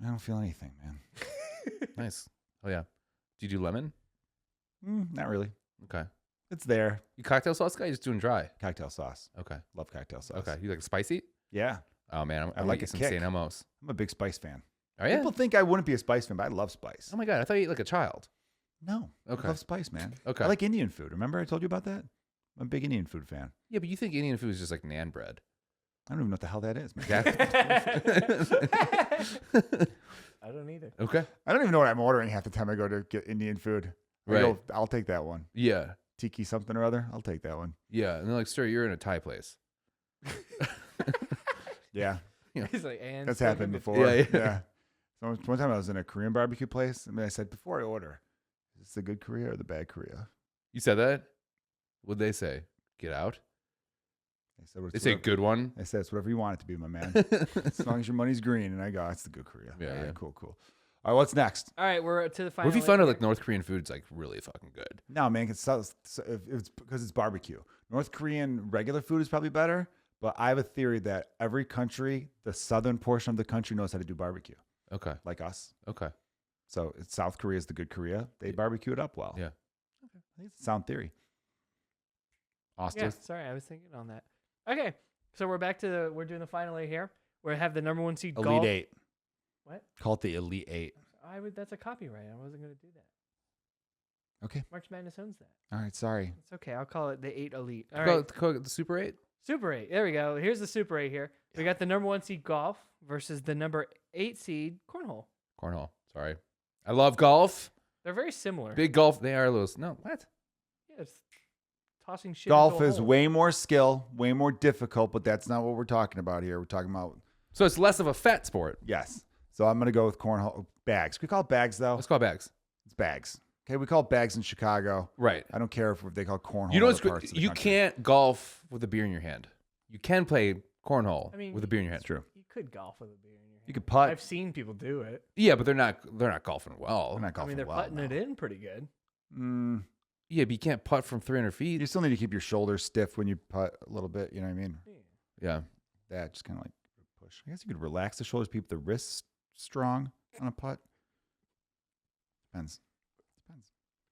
I don't feel anything, man. Nice. Oh yeah. Do you do lemon? Not really. Okay. It's there. You cocktail sauce guy? You're just doing dry. Cocktail sauce. Okay. Love cocktail sauce. Okay. You like spicy? Yeah. I like like it a some kick. St. Elmo's. I'm a big spice fan. Oh yeah. People think I wouldn't be a spice fan, but I love spice. Oh my god, I thought you ate like a child. No. Okay. I love spice, man. Okay. I like Indian food. Remember I told you about that? I'm a big Indian food fan. Yeah, but you think Indian food is just like naan bread? I don't even know what the hell that is, man. I don't either. Okay. I don't even know what I'm ordering half the time I go to get Indian food. I Right. go, I'll take that one. Yeah. Tiki something or other. I'll take that one. Yeah. And they're like, sir, you're in a Thai place. Yeah. He's like, and That's so happened good. before. Yeah, Yeah. yeah. So one time I was in a Korean barbecue place. I said, before I order, is this the good Korea or the bad Korea? You said that? What'd they say? Get out? I said, They say good one? I said, it's whatever you want it to be, my man. As long as your money's green. And I go, it's the good Korea. Yeah, All right, yeah. cool. All right, what's next? All right, we're to the final. What if you eight find out here. like North Korean food's like really fucking good? No, man, it's because it's barbecue. North Korean regular food is probably better, but I have a theory that every country, the southern portion of the country, knows how to do barbecue, Okay. like us. Okay. So South Korea is the good Korea. They barbecue it up well. Yeah. I think it's a sound theory. Austin. Yeah, sorry, I was thinking on that. Okay, so we're back to we're doing the final eight here. We have the number one seed Elite golf. Eight. What? Call it the Elite Eight. That's a copyright. I wasn't going to do that. Okay. March Madness owns that. All right. Sorry. It's okay. I'll call it the 8 Elite. All Call right. it the Super 8? Super 8. There we go. Here's the Super 8 here. We got the number one seed golf versus the number 8 seed cornhole. Cornhole. Sorry. I love golf. They're very similar. Big golf. They are a little. No, what? Yeah, it's tossing shit. Golf into a is hole. way more skill, way more difficult, but that's not what we're talking about here. We're talking about, So it's less of a fat sport. yes. So I'm going to go with cornhole bags. Can we call it bags, though? Let's call it bags. It's bags. Okay. We call it bags in Chicago. Right. I don't care if they call it cornhole. You know in what's other great? parts of the You country. can't golf with a beer in your hand. You can play cornhole I mean, with a beer in your hand. It's true. You could golf with a beer in your hand. You could putt. I've seen people do it. Yeah, but they're not golfing well. They're not I golfing mean, they're well, putting no. it in pretty good. Yeah, but you can't putt from 300 feet. You still need to keep your shoulders stiff when you putt a little bit. You know what I mean? Yeah. That just kind of like push. I guess you could relax the shoulders, keep the wrists strong on a putt. Depends.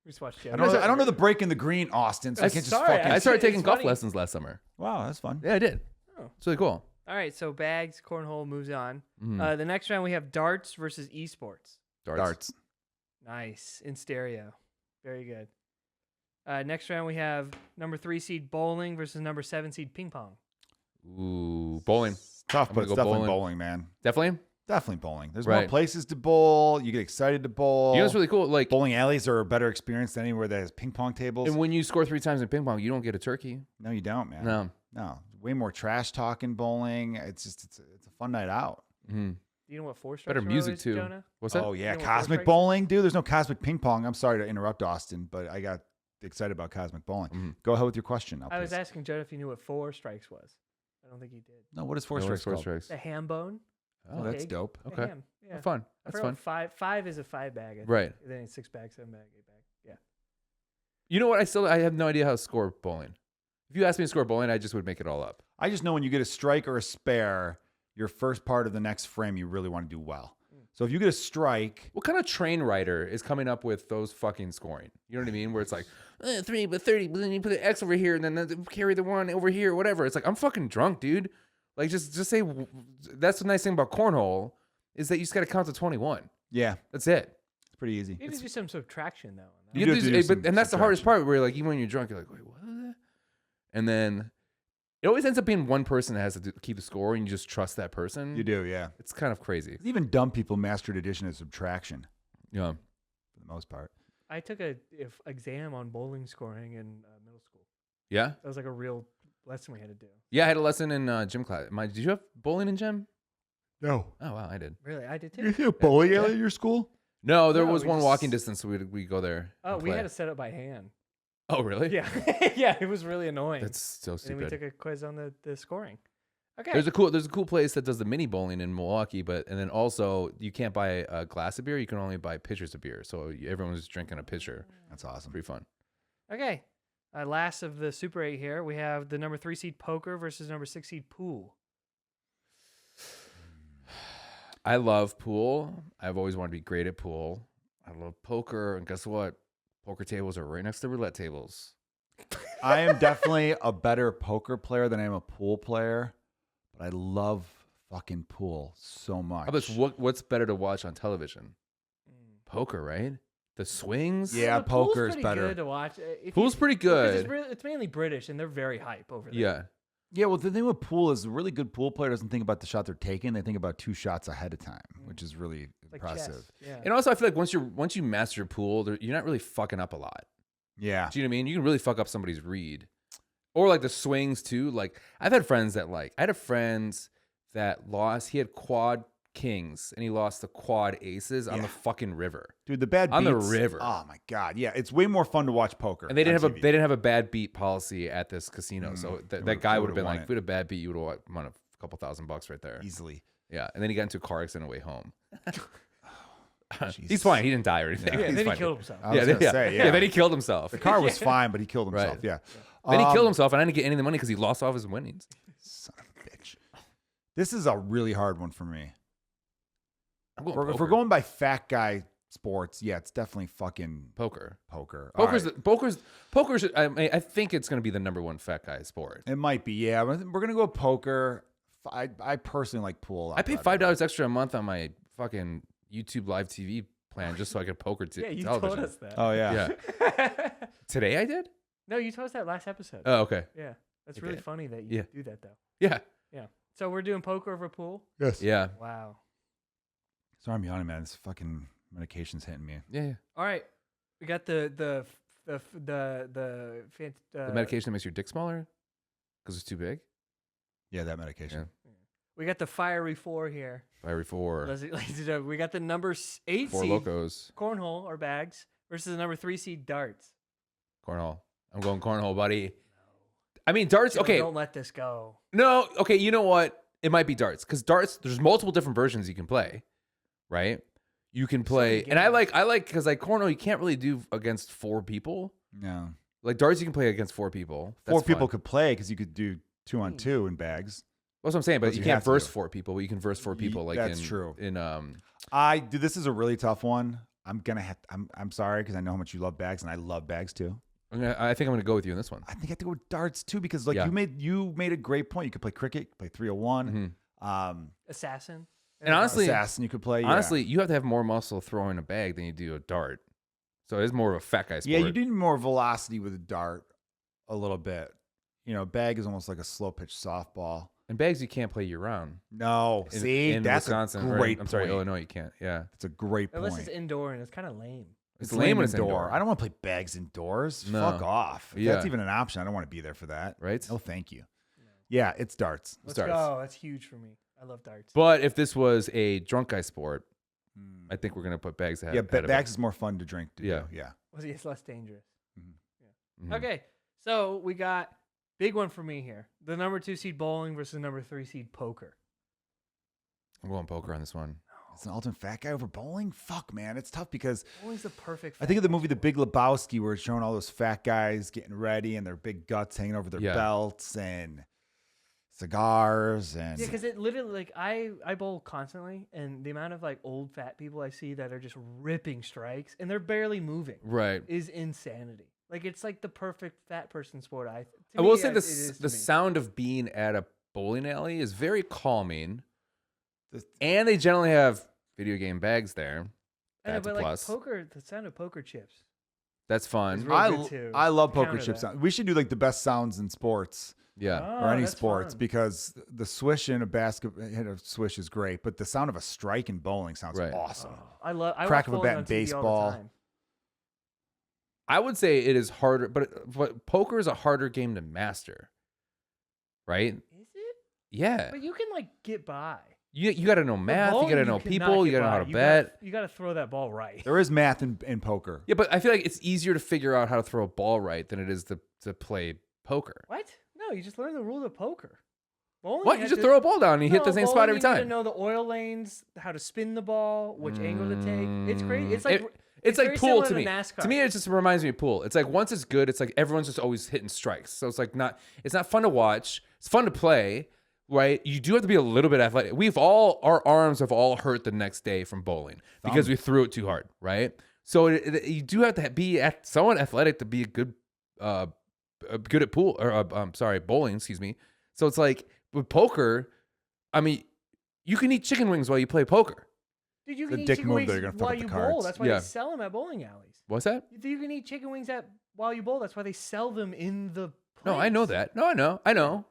We just watched I don't know the break in the green, Austin. So I can't just sorry, fucking. I started taking It's golf funny. lessons last summer. Wow, that's fun. Yeah, I did. Oh. It's really cool. All right, so bags, cornhole moves on. Mhm. The next round we have darts versus esports. Darts. Nice in stereo, very good. Next round we have number 3 seed bowling versus number 7 seed ping pong. Ooh, bowling. It's tough, I'm but gonna it's go definitely bowling. bowling, man. Definitely. Definitely bowling. There's more Right. places to bowl. You get excited to bowl. You know what's really cool? Like, Bowling alleys are a better experience than anywhere that has ping pong tables. and when you score 3 times in ping pong, you don't get a turkey. No, you don't, man. No. No. Way more trash talking bowling. It's just it's a fun night out. Mm-hmm. Do you know what 4 strikes Better row music is, too. Jonah? What's that? Oh yeah, You know what cosmic 4 strikes bowling, dude. There's no cosmic ping pong. I'm sorry to interrupt, Austin, but I got excited about cosmic bowling. Mhm. Go ahead with your question now, I was please. asking Jonah if he knew what 4 strikes was. I don't think he did. No, what is four No, strikes four called? strikes. The ham bone. Oh, that's Pig. dope. The Okay. ham. Yeah. Fun. I That's forgot fun. what 5 is a 5 bag. I think. Right. Then it's 6 bag, 7 bag, 8 bag. Yeah. You know what? I have no idea how to score bowling. If you asked me to score bowling, I just would make it all up. I just know when you get a strike or a spare, your first part of the next frame, you really want to do well. So if you get a strike, What kind of train writer is coming up with those fucking scoring? You know what I mean? Where it's like 3 but 30, but then you put the X over here and then carry the 1 over here, whatever. It's like, I'm fucking drunk, dude. Like just say that's the nice thing about cornhole is that you just got to count to 21. yeah, That's it. it's pretty easy. You have to do some subtraction though. on that. You do have to do some and that's the hardest subtraction. part where like even when you're drunk, you're like, wait, what? And then it always ends up being one person that has to keep the score, and you just trust that person. You do, yeah. It's kind of crazy. Even dumb people mastered addition and subtraction Yeah. for the most part. I took a exam on bowling scoring in middle school. Yeah. That was like a real lesson we had to do. Yeah. I had a lesson in gym class. Did you have bowling in gym? No. Oh wow, I did. Really, I did You too. see a bowling alley at your school? No, there No, was we one just- walking distance, so we go there. Oh, and we play. had to set up by hand. Oh really? Yeah, yeah, it was really annoying. That's so and then we stupid. took a quiz on the scoring. Okay. There's a cool place that does the mini bowling in Milwaukee, and then also you can't buy a glass of beer. You can only buy pitchers of beer. So everyone's just drinking a pitcher. That's awesome. Pretty fun. Okay. Last of the Super 8 here, we have the number 3 seed poker versus number 6 seed pool. I love pool. I've always wanted to be great at pool. I love poker, and guess what? Poker tables are right next to roulette tables. I am definitely a better poker player than I am a pool player, but I love fucking pool so much. How about what's better to watch on television? Poker, right? The swings. Yeah, The pool's poker's pretty better. good to watch. If Pool's pretty because good. It's mainly British, and they're very hype over there. Yeah. Yeah, well, the thing with pool is a really good pool player doesn't think about the shot they're taking. They think about 2 shots ahead of time, which is really Like impressive. chess. Yeah. And also, I feel like once you master your pool, you're not really fucking up a lot. Yeah. Do you know what I mean? You can really fuck up somebody's read, or like the swings too. Like I had a friend that lost. He had quad kings and he lost the quad aces on the fucking river. Dude, the bad On the beats- river. Oh my god. Yeah, it's way more fun to watch poker. And they didn't on have TV. they didn't have a bad beat policy at this casino, so that guy would have been won like, it. if we had a bad beat, you would have won a couple $1,000 right there. easily. Yeah, and then he got into a car accident on the way home. He's Jesus. fine. He didn't die or anything. Yeah, He's then he fine. killed himself. I was gonna say, yeah. Then he killed himself. The car was fine, but he killed himself. Right. Yeah. Then he killed himself, and I didn't get any of the money because he lost all of his winnings. Son of a bitch. This is a really hard one for me. I'm going If we're poker. going by fat guy sports, yeah, it's definitely fucking poker. poker. All right. Poker's. I think it's going to be the number one fat guy sport. It might be, yeah. We're gonna go poker. I personally like pool. a lot I pay better. $5 extra a month on my fucking YouTube live TV plan just so I could poker Yeah, you television. told us that. Oh yeah. Yeah. Today I did. No, you told us that last episode. Oh, okay. Yeah, that's I really did. funny that you Yeah. do that though. Yeah. Yeah. So we're doing poker over pool. Yes. Yeah. Wow. Sorry, I'm yawning, man. This fucking medication's hitting me. Yeah. All right, we got the The medication that makes your dick smaller because it's too big. Yeah, that medication. We got the fiery 4 here. Fiery 4. Ladies and gentlemen, we got the number 8 4 seed locos. cornhole or bags versus the number 3 seed darts. Cornhole. I'm going cornhole, buddy. I mean, darts. Joe, Okay. don't let this go. No. Okay. You know what? It might be darts because darts. There's multiple different versions you can play, right? You can play, many and I games. like because like cornhole, you can't really do against 4 people. No. Like darts, you can play against 4 people. That's 4 people fun. could play because you could do 2-on-2 in bags. That's what I'm saying, but That's you what you can't have to verse do. 4 people, but you can verse 4 people. Like That's in, true. In Dude, this is a really tough one. I'm sorry because I know how much you love bags and I love bags too. I think I'm gonna go with you in this one. I think I have to go with darts too because like Yeah. you made a great point. You could play cricket, you could play 301. Assassin. And honestly, Assassin, you could play. Yeah. honestly, you have to have more muscle throwing a bag than you do a dart. So it's more of a fat guy sport. yeah, you do need more velocity with a dart, a little bit. You know, bag is almost like a slow pitch softball. And bags you can't play year round. No, In, see, in that's Wisconsin, a right? great I'm sorry, point. Illinois, you can't. Yeah, That's a great Unless point. it's indoor and it's kind of lame. it's lame when it's indoor. indoor. I don't want to play bags indoors. No. Fuck off. If Yeah. that's even an option, I don't want to be there for that. Right? No, thank you. Yeah, it's darts. Let's Darts. go. That's huge for me. I love darts. But if this was a drunk guy sport, I think we're gonna put bags ahead. Yeah, ahead of bags it. is more fun to drink. To Yeah. do. Yeah. Well, see, it's less dangerous. Mhm. Okay, so we got big one for me here: the number 2 seed bowling versus the number 3 seed poker. I'm going poker on this one. It's an ultimate fat guy over bowling. Fuck, man, it's tough because Bowling's the perfect. I think of the movie The Big Lebowski, where it's showing all those fat guys getting ready and their big guts hanging over their Yeah. belts and cigars and Yeah, because it literally like I bowl constantly, and the amount of like old fat people I see that are just ripping strikes and they're barely moving Right. is insanity. Like it's like the perfect fat person sport. I will say it this: is to the me. sound of being at a bowling alley is very calming, This- and they generally have video game bags there. I know, That's a but like plus. poker, the sound of poker chips. That's fun. Is real good too. I love Counter poker chip that. sound. We should do like the best sounds in sports Yeah. or any that's sports fun. because the swish in a hit of swish is great, but the sound of a strike in bowling sounds Right. awesome. I love. I Crack watch of a bowling bat on in TV all the baseball. time. I would say it is harder, but poker is a harder game to master, right? Is it? Yeah. But you can like get by. You got to know But math. You bowling, got to know cannot people. You get got to know how by. to You bet. You got to throw that ball right. There is math in poker. Yeah, but I feel like it's easier to figure out how to throw a ball right than it is to play poker. What? No, you just learn the rules of poker. Bowling, What? You have just to- throw a ball down and you hit the No, same spot bowling, every You need to time. know the oil lanes, how to spin the ball, which angle to take. It's great. It's like It's like very pool similar to me. NASCAR. To me, it just reminds me of pool. It's like once it's good, it's like everyone's just always hitting strikes. So it's like it's not fun to watch. It's fun to play, right? You do have to be a little bit athletic. Our arms have all hurt the next day from bowling because we threw it too hard, right? So you do have to be somewhat athletic to be good at pool or bowling, excuse me. So it's like with poker, I mean, You can eat chicken wings while you play poker. Dude, you The can eat dick chicken move wings that you're gonna fuck while up the you cards. bowl. That's why Yeah. they sell them at bowling alleys. What's that? You can eat chicken wings while you bowl. That's why they sell them in the place. No, I know that. No, I know.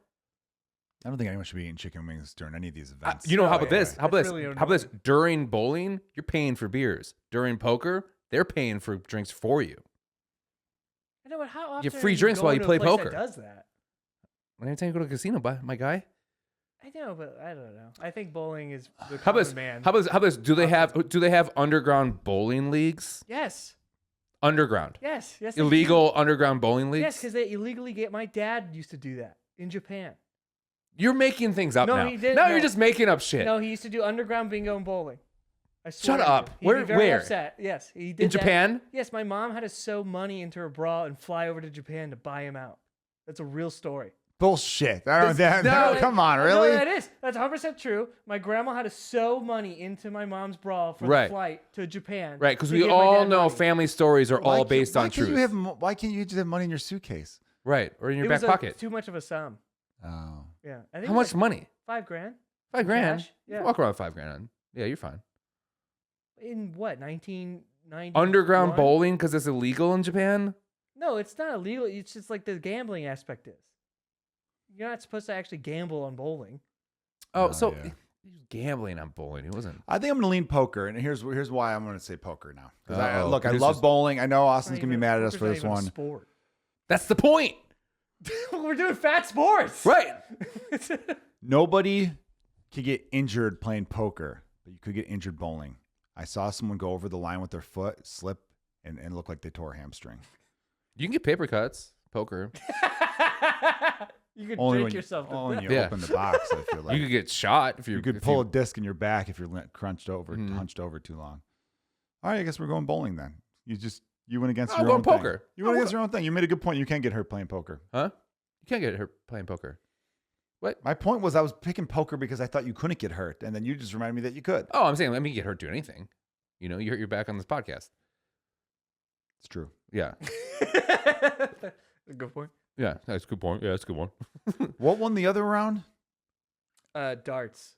I don't think anyone should be eating chicken wings during any of these events. You know, how Oh, about yeah. this? How about That's this? really How about this? During bowling, you're paying for beers. During poker, they're paying for drinks for you. I know, but how often You have free are drinks while going you to a play place poker. That does that? Anytime you go to a casino, my guy. I know, but I don't know. I think bowling is the How about common this? man. How about this? Do they have underground bowling leagues? Yes. Underground. Yes. Yes. they do. Illegal underground bowling leagues? Yes, because they illegally get. My dad used to do that in Japan. You're making things up No, now. he didn't. Now No. you're just making up shit. No, he used to do underground bingo and bowling. I swear Shut to up. you. He'd be very Where? upset. Yes, he did In that. Japan? Yes, my mom had to sew money into her bra and fly over to Japan to buy him out. That's a real story. Bullshit. I don't. no, Come on, really? No, that is. That's 100% true. My grandma had to sew money into my mom's bra for Right. the flight to Japan. Right, because to we give my all dad know money. family stories are all based on truth. Why can't you just have money in your suitcase? Right, or in your It back was pocket. too much of a sum. Oh. Yeah. I think How it was much money? like $5,000. $5,000. Cash? You Yeah. walk around with $5,000. Yeah, you're fine. In what, 1990? Underground bowling because it's illegal in Japan. No, it's not illegal. It's just like the gambling aspect is. You're not supposed to actually gamble on bowling. Oh, Oh, so yeah. he was gambling on bowling. He wasn't. I think I'm gonna lean poker, and here's why I'm gonna say poker now. Because I Uh-oh. look, I This love is- bowling. I know It's Austin's not gonna be even- mad at us poker's for not this even a one. sport. That's the point, We're doing fat sports. right? Nobody could get injured playing poker, but you could get injured bowling. I saw someone go over the line with their foot, slip, and look like they tore a hamstring. You can get paper cuts. Poker. You could Only drink when yourself to only when death. you Yeah. open the box. I feel like You could get shot if you could if pull a disc in your back if you're hunched over too long. All right, I guess we're going bowling then. You went against I'll your go own poker. thing. You went against your own thing. You made a good point. You can't get hurt playing poker. Huh? You can't get hurt playing poker. What? My point was I was picking poker because I thought you couldn't get hurt, and then you just reminded me that you could. Oh, I'm saying let me get hurt doing anything. You know, you hurt your back on this podcast. It's true. Yeah. Good point. Yeah, that's a good point. Yeah, that's a good one. What won the other round? Darts.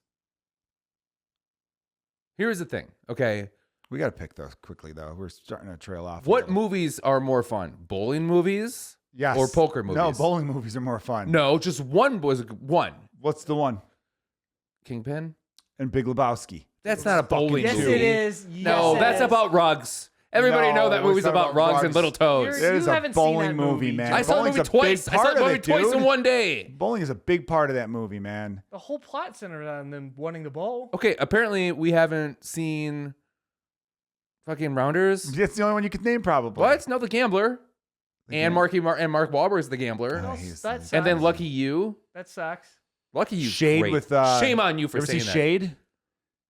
Here's the thing. Okay. We got to pick those quickly, though. We're starting to trail off. a What little. movies are more fun? Bowling movies? Yes. or poker movies? No, bowling movies are more fun. No, just one was one. What's the one? Kingpin? And Big Lebowski. That's not a bowling Yes, movie. it is. No, Yes, it that's is. about rugs. Everybody No, know that it's movie's not about about rugs rugs. and little toes. You're- It is You a haven't seen bowling that movie, movie, man. I saw the Bowling's movie a big twice. I saw part the of movie it, twice in dude. one day. Bowling is a big part of that movie, man. The whole plot centered on them wanting the bowl. Okay, apparently we haven't seen fucking Rounders. That's the only one you could name, probably. What? No, The Gambler. And Mark Wahlberg's The Gambler. Oh, That he's- sucks. And then Lucky You. That sucks. Lucky You. Shade great. with Shame on you for ever saying see that. Shade?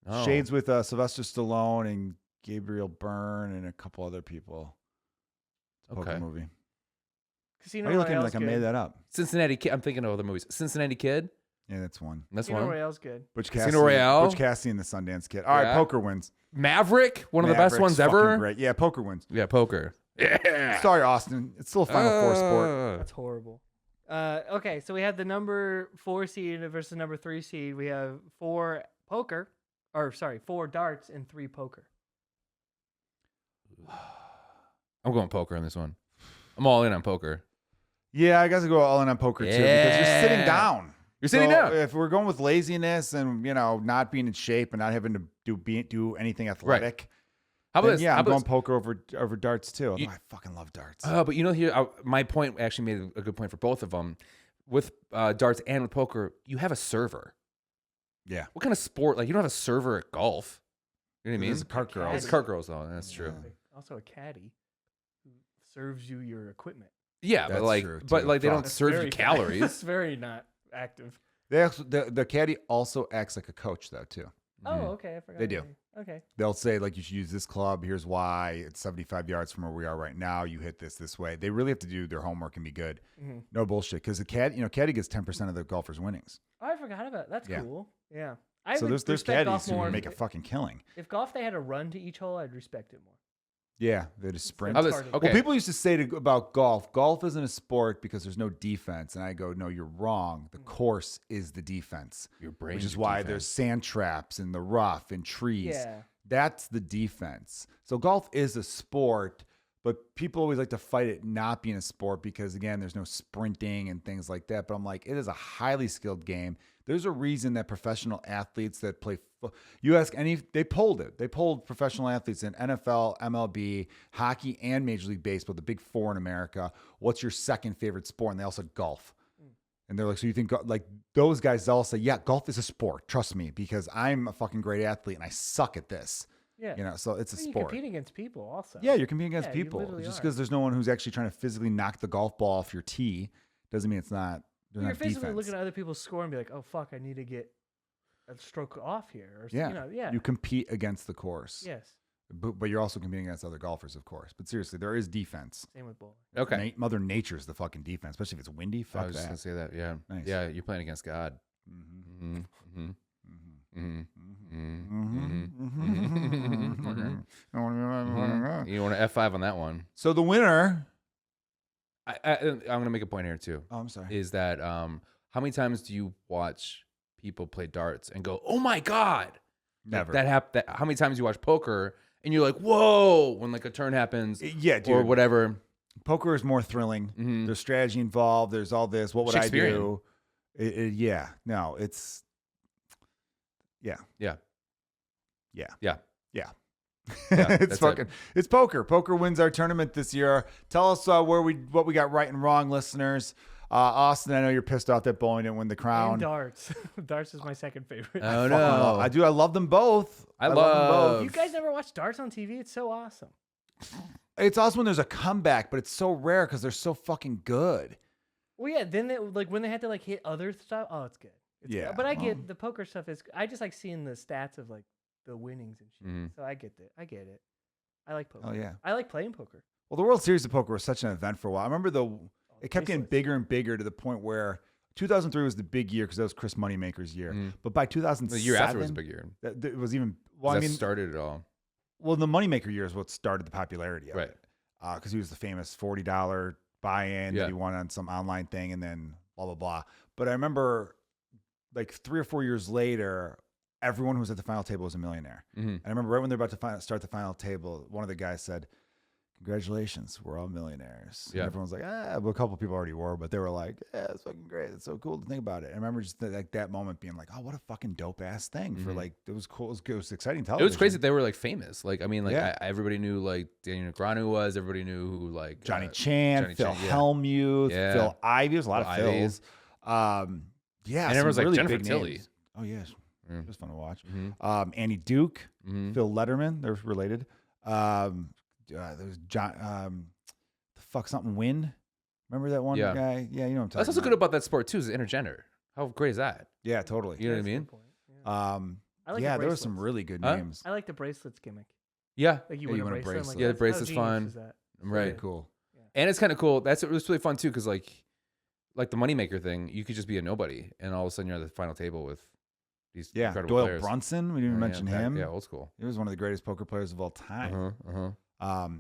Oh. Shade's with Sylvester Stallone and Gabriel Byrne and a couple other people. It's a poker Okay. movie. Casino Why are you looking at me Royale's like I good. made that up? Cincinnati Kid. I'm thinking of other movies. Cincinnati Kid. Yeah, that's one. That's Casino one. Royale's good. Butch Casino Cassidy, Royale? Butch Cassidy and the Sundance Kid. All right, Yeah. poker wins. Maverick. One of the best Maverick's ones fucking ever. Great. Yeah, poker wins. Yeah, poker. Yeah. Sorry, Austin. It's still a Final Four sport. That's horrible. Okay, so we have the number 4 seed versus number 3 seed. We have 4 darts and 3 poker. I'm going poker on this one. I'm all in on poker. Yeah, I guys go all in on poker too because you're sitting Yeah. down. You're sitting So down. If we're going with laziness and not being in shape and not having to do anything athletic, How about then this? yeah, How I'm about going this? poker over darts too. Although You- I fucking love darts. But here, my point actually made a good point for both of them. With darts and with poker, you have a server. Yeah. What kind of sport? Like, you don't have a server at golf. You know what I mean? There's cart girls. It's cart girls, though. That's true. Also a caddy who serves you your equipment. Yeah, That's but true, but too. they don't Fuck. serve you That's calories. very not active. They also, the caddy also acts like a coach though too. Oh, okay. I forgot. They do. Okay. They'll say like you should use this club. Here's why. It's 75 yards from where we are right now. You hit this way. They really have to do their homework and be good. Mhm. No bullshit. Because the caddy gets 10% of the golfers' winnings. Oh, I forgot about That's Yeah. cool. Yeah. I So would there's respect golf caddies who more make a fucking killing. if golf they had a run to each hole, I'd respect it more. Yeah, they just sprint. I was, Retarded. okay. Well, people used to say about golf isn't a sport because there's no defense. And I go, no, you're wrong. The course is the defense. Your brain, Which is why there's sand traps in the rough and trees. Yeah. That's the defense. So golf is a sport, but people always like to fight it not being a sport because, again, there's no sprinting and things like that. But I'm like, it is a highly skilled game. There's a reason that professional athletes that play, you ask they polled it. They polled professional athletes in NFL, MLB, hockey, and Major League Baseball, the big four in America. What's your second favorite sport? And they all said golf. And they're like, so you think, like, those guys all say, yeah, golf is a sport. Trust me, because I'm a fucking great athlete and I suck at this. Yeah. You know, so it's a Well, you sport. compete against people also. Yeah, you're competing against Yeah, you people. literally Just are. because there's no one who's actually trying to physically knock the golf ball off your tee doesn't mean it's not. There's You're not physically defense. looking at other people's score and be like, oh, fuck, I need to get a stroke off here. Or, Yeah. You know, yeah. You compete against the course. Yes. But you're also competing against other golfers, of course. But seriously, there is defense. Same with bowling. Okay. Mother Nature's the fucking defense, especially if it's windy. I Fuck was just that. gonna say that. Yeah. Nice. Yeah. You're playing against God. Mm-hmm. Mm-hmm. Mm-hmm. Mm-hmm. You want an F5 on that one? So the winner. I'm gonna make a point here too. Oh, I'm sorry. Is that how many times do you watch people play darts and go, "Oh my god"? Never. How many times do you watch poker and you're like, "Whoa!" when like a turn happens, Yeah, dude. or whatever. Poker is more thrilling. Mhm. There's strategy involved. There's all this. What would I Shakespearean. do? Yeah. No, it's. Yeah. Yeah. Yeah. Yeah. Yeah. Yeah, it's that's fucking. It's poker. Poker wins our tournament this year. Tell us what we got right and wrong, listeners. Austin, I know you're pissed off that bowling didn't win the crown. And darts. Darts is my second favorite. Oh Fucking no! I love them both. I them love- both. You guys never watch darts on TV? It's so awesome. It's awesome when there's a comeback, but it's so rare because they're so fucking good. Well, yeah. Then when they had to like hit other stuff. Oh, it's good. It's Yeah, good. But I well. get the poker stuff is. I just like seeing the stats of like the winnings and shit. Mhm. So I get it. I get it. I like poker. Oh yeah. I like playing poker. Well, the World Series of Poker was such an event for a while. I remember it kept getting Bracelets. bigger and bigger to the point where 2003 was the big year because that was Chris Moneymaker's year. Mhm. But by 2007, The year after was a big year. It was even. Well, That I mean, started it all. well, the Moneymaker year is what started the popularity of Right. it. Because he was the famous $40 buy-in Yeah. that he won on some online thing, and then blah blah blah. But I remember, like 3 or 4 years later, everyone who was at the final table was a millionaire. Mhm. And I remember right when they're about to start the final table, one of the guys said, "Congratulations, we're all millionaires." Yeah. And everyone's like, well, a couple people already were, but they were like, "Yeah, it's fucking great. It's so cool to think about it." And I remember just like that moment being like, "Oh, what a fucking dope ass thing!" For Mhm. like, it was cool. It was good. It was exciting It television. was crazy that they were like famous. Like I mean, like Yeah. everybody knew like Daniel Negreanu was. Everybody knew who like Johnny Chan, Johnny Phil Chan, yeah. Hellmuth, Yeah. Phil Ivey. There's a lot Phil of Ivey. Phils. Yeah, And some everyone's like, really Jennifer big Tilly. names. Oh yes, Mm. it was fun to watch. Mhm. Andy Duke, Mhm. Phil Letterman. They're related. There's John. The fuck something Win. Remember that one Yeah. guy? Yeah, you know what I'm talking That's also about. good about that sport too. Is intergender. How great is that? Yeah, totally. You know what I That's a mean? good point. Yeah. I like Yeah, the there were some bracelets. really good Huh? names. I like the bracelets gimmick. Yeah. Like Yeah, you you win win a a bracelet. I'm like, bracelet. Yeah, the "That's- how bracelet's genius fun. is that?" Right. Very cool. And it's kind of cool. It was really fun too because like the moneymaker thing, you could just be a nobody, and all of a sudden you're at the final table with these Yeah, incredible Doyle players. Brunson. We didn't even Yeah, mention back- him. Yeah, old school. He was one of the greatest poker players of all time. Uh-huh.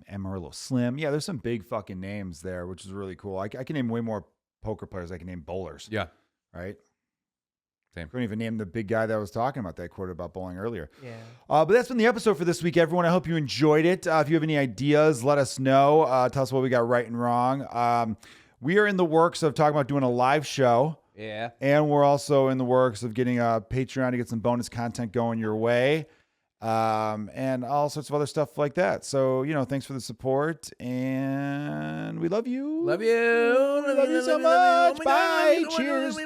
Amarillo Slim. Yeah, there's some big fucking names there, which is really cool. I can name way more poker players. I can name bowlers. Yeah. Right. Same. Couldn't even name the big guy that I was talking about that I quoted about bowling earlier. Yeah. But that's been the episode for this week, everyone. I hope you enjoyed it. If you have any ideas, let us know. Tell us what we got right and wrong. We are in the works of talking about doing a live show. Yeah. And we're also in the works of getting a Patreon to get some bonus content going your way. And all sorts of other stuff like that. So, thanks for the support. And we love you. Love you. We love you so much. Bye. Cheers.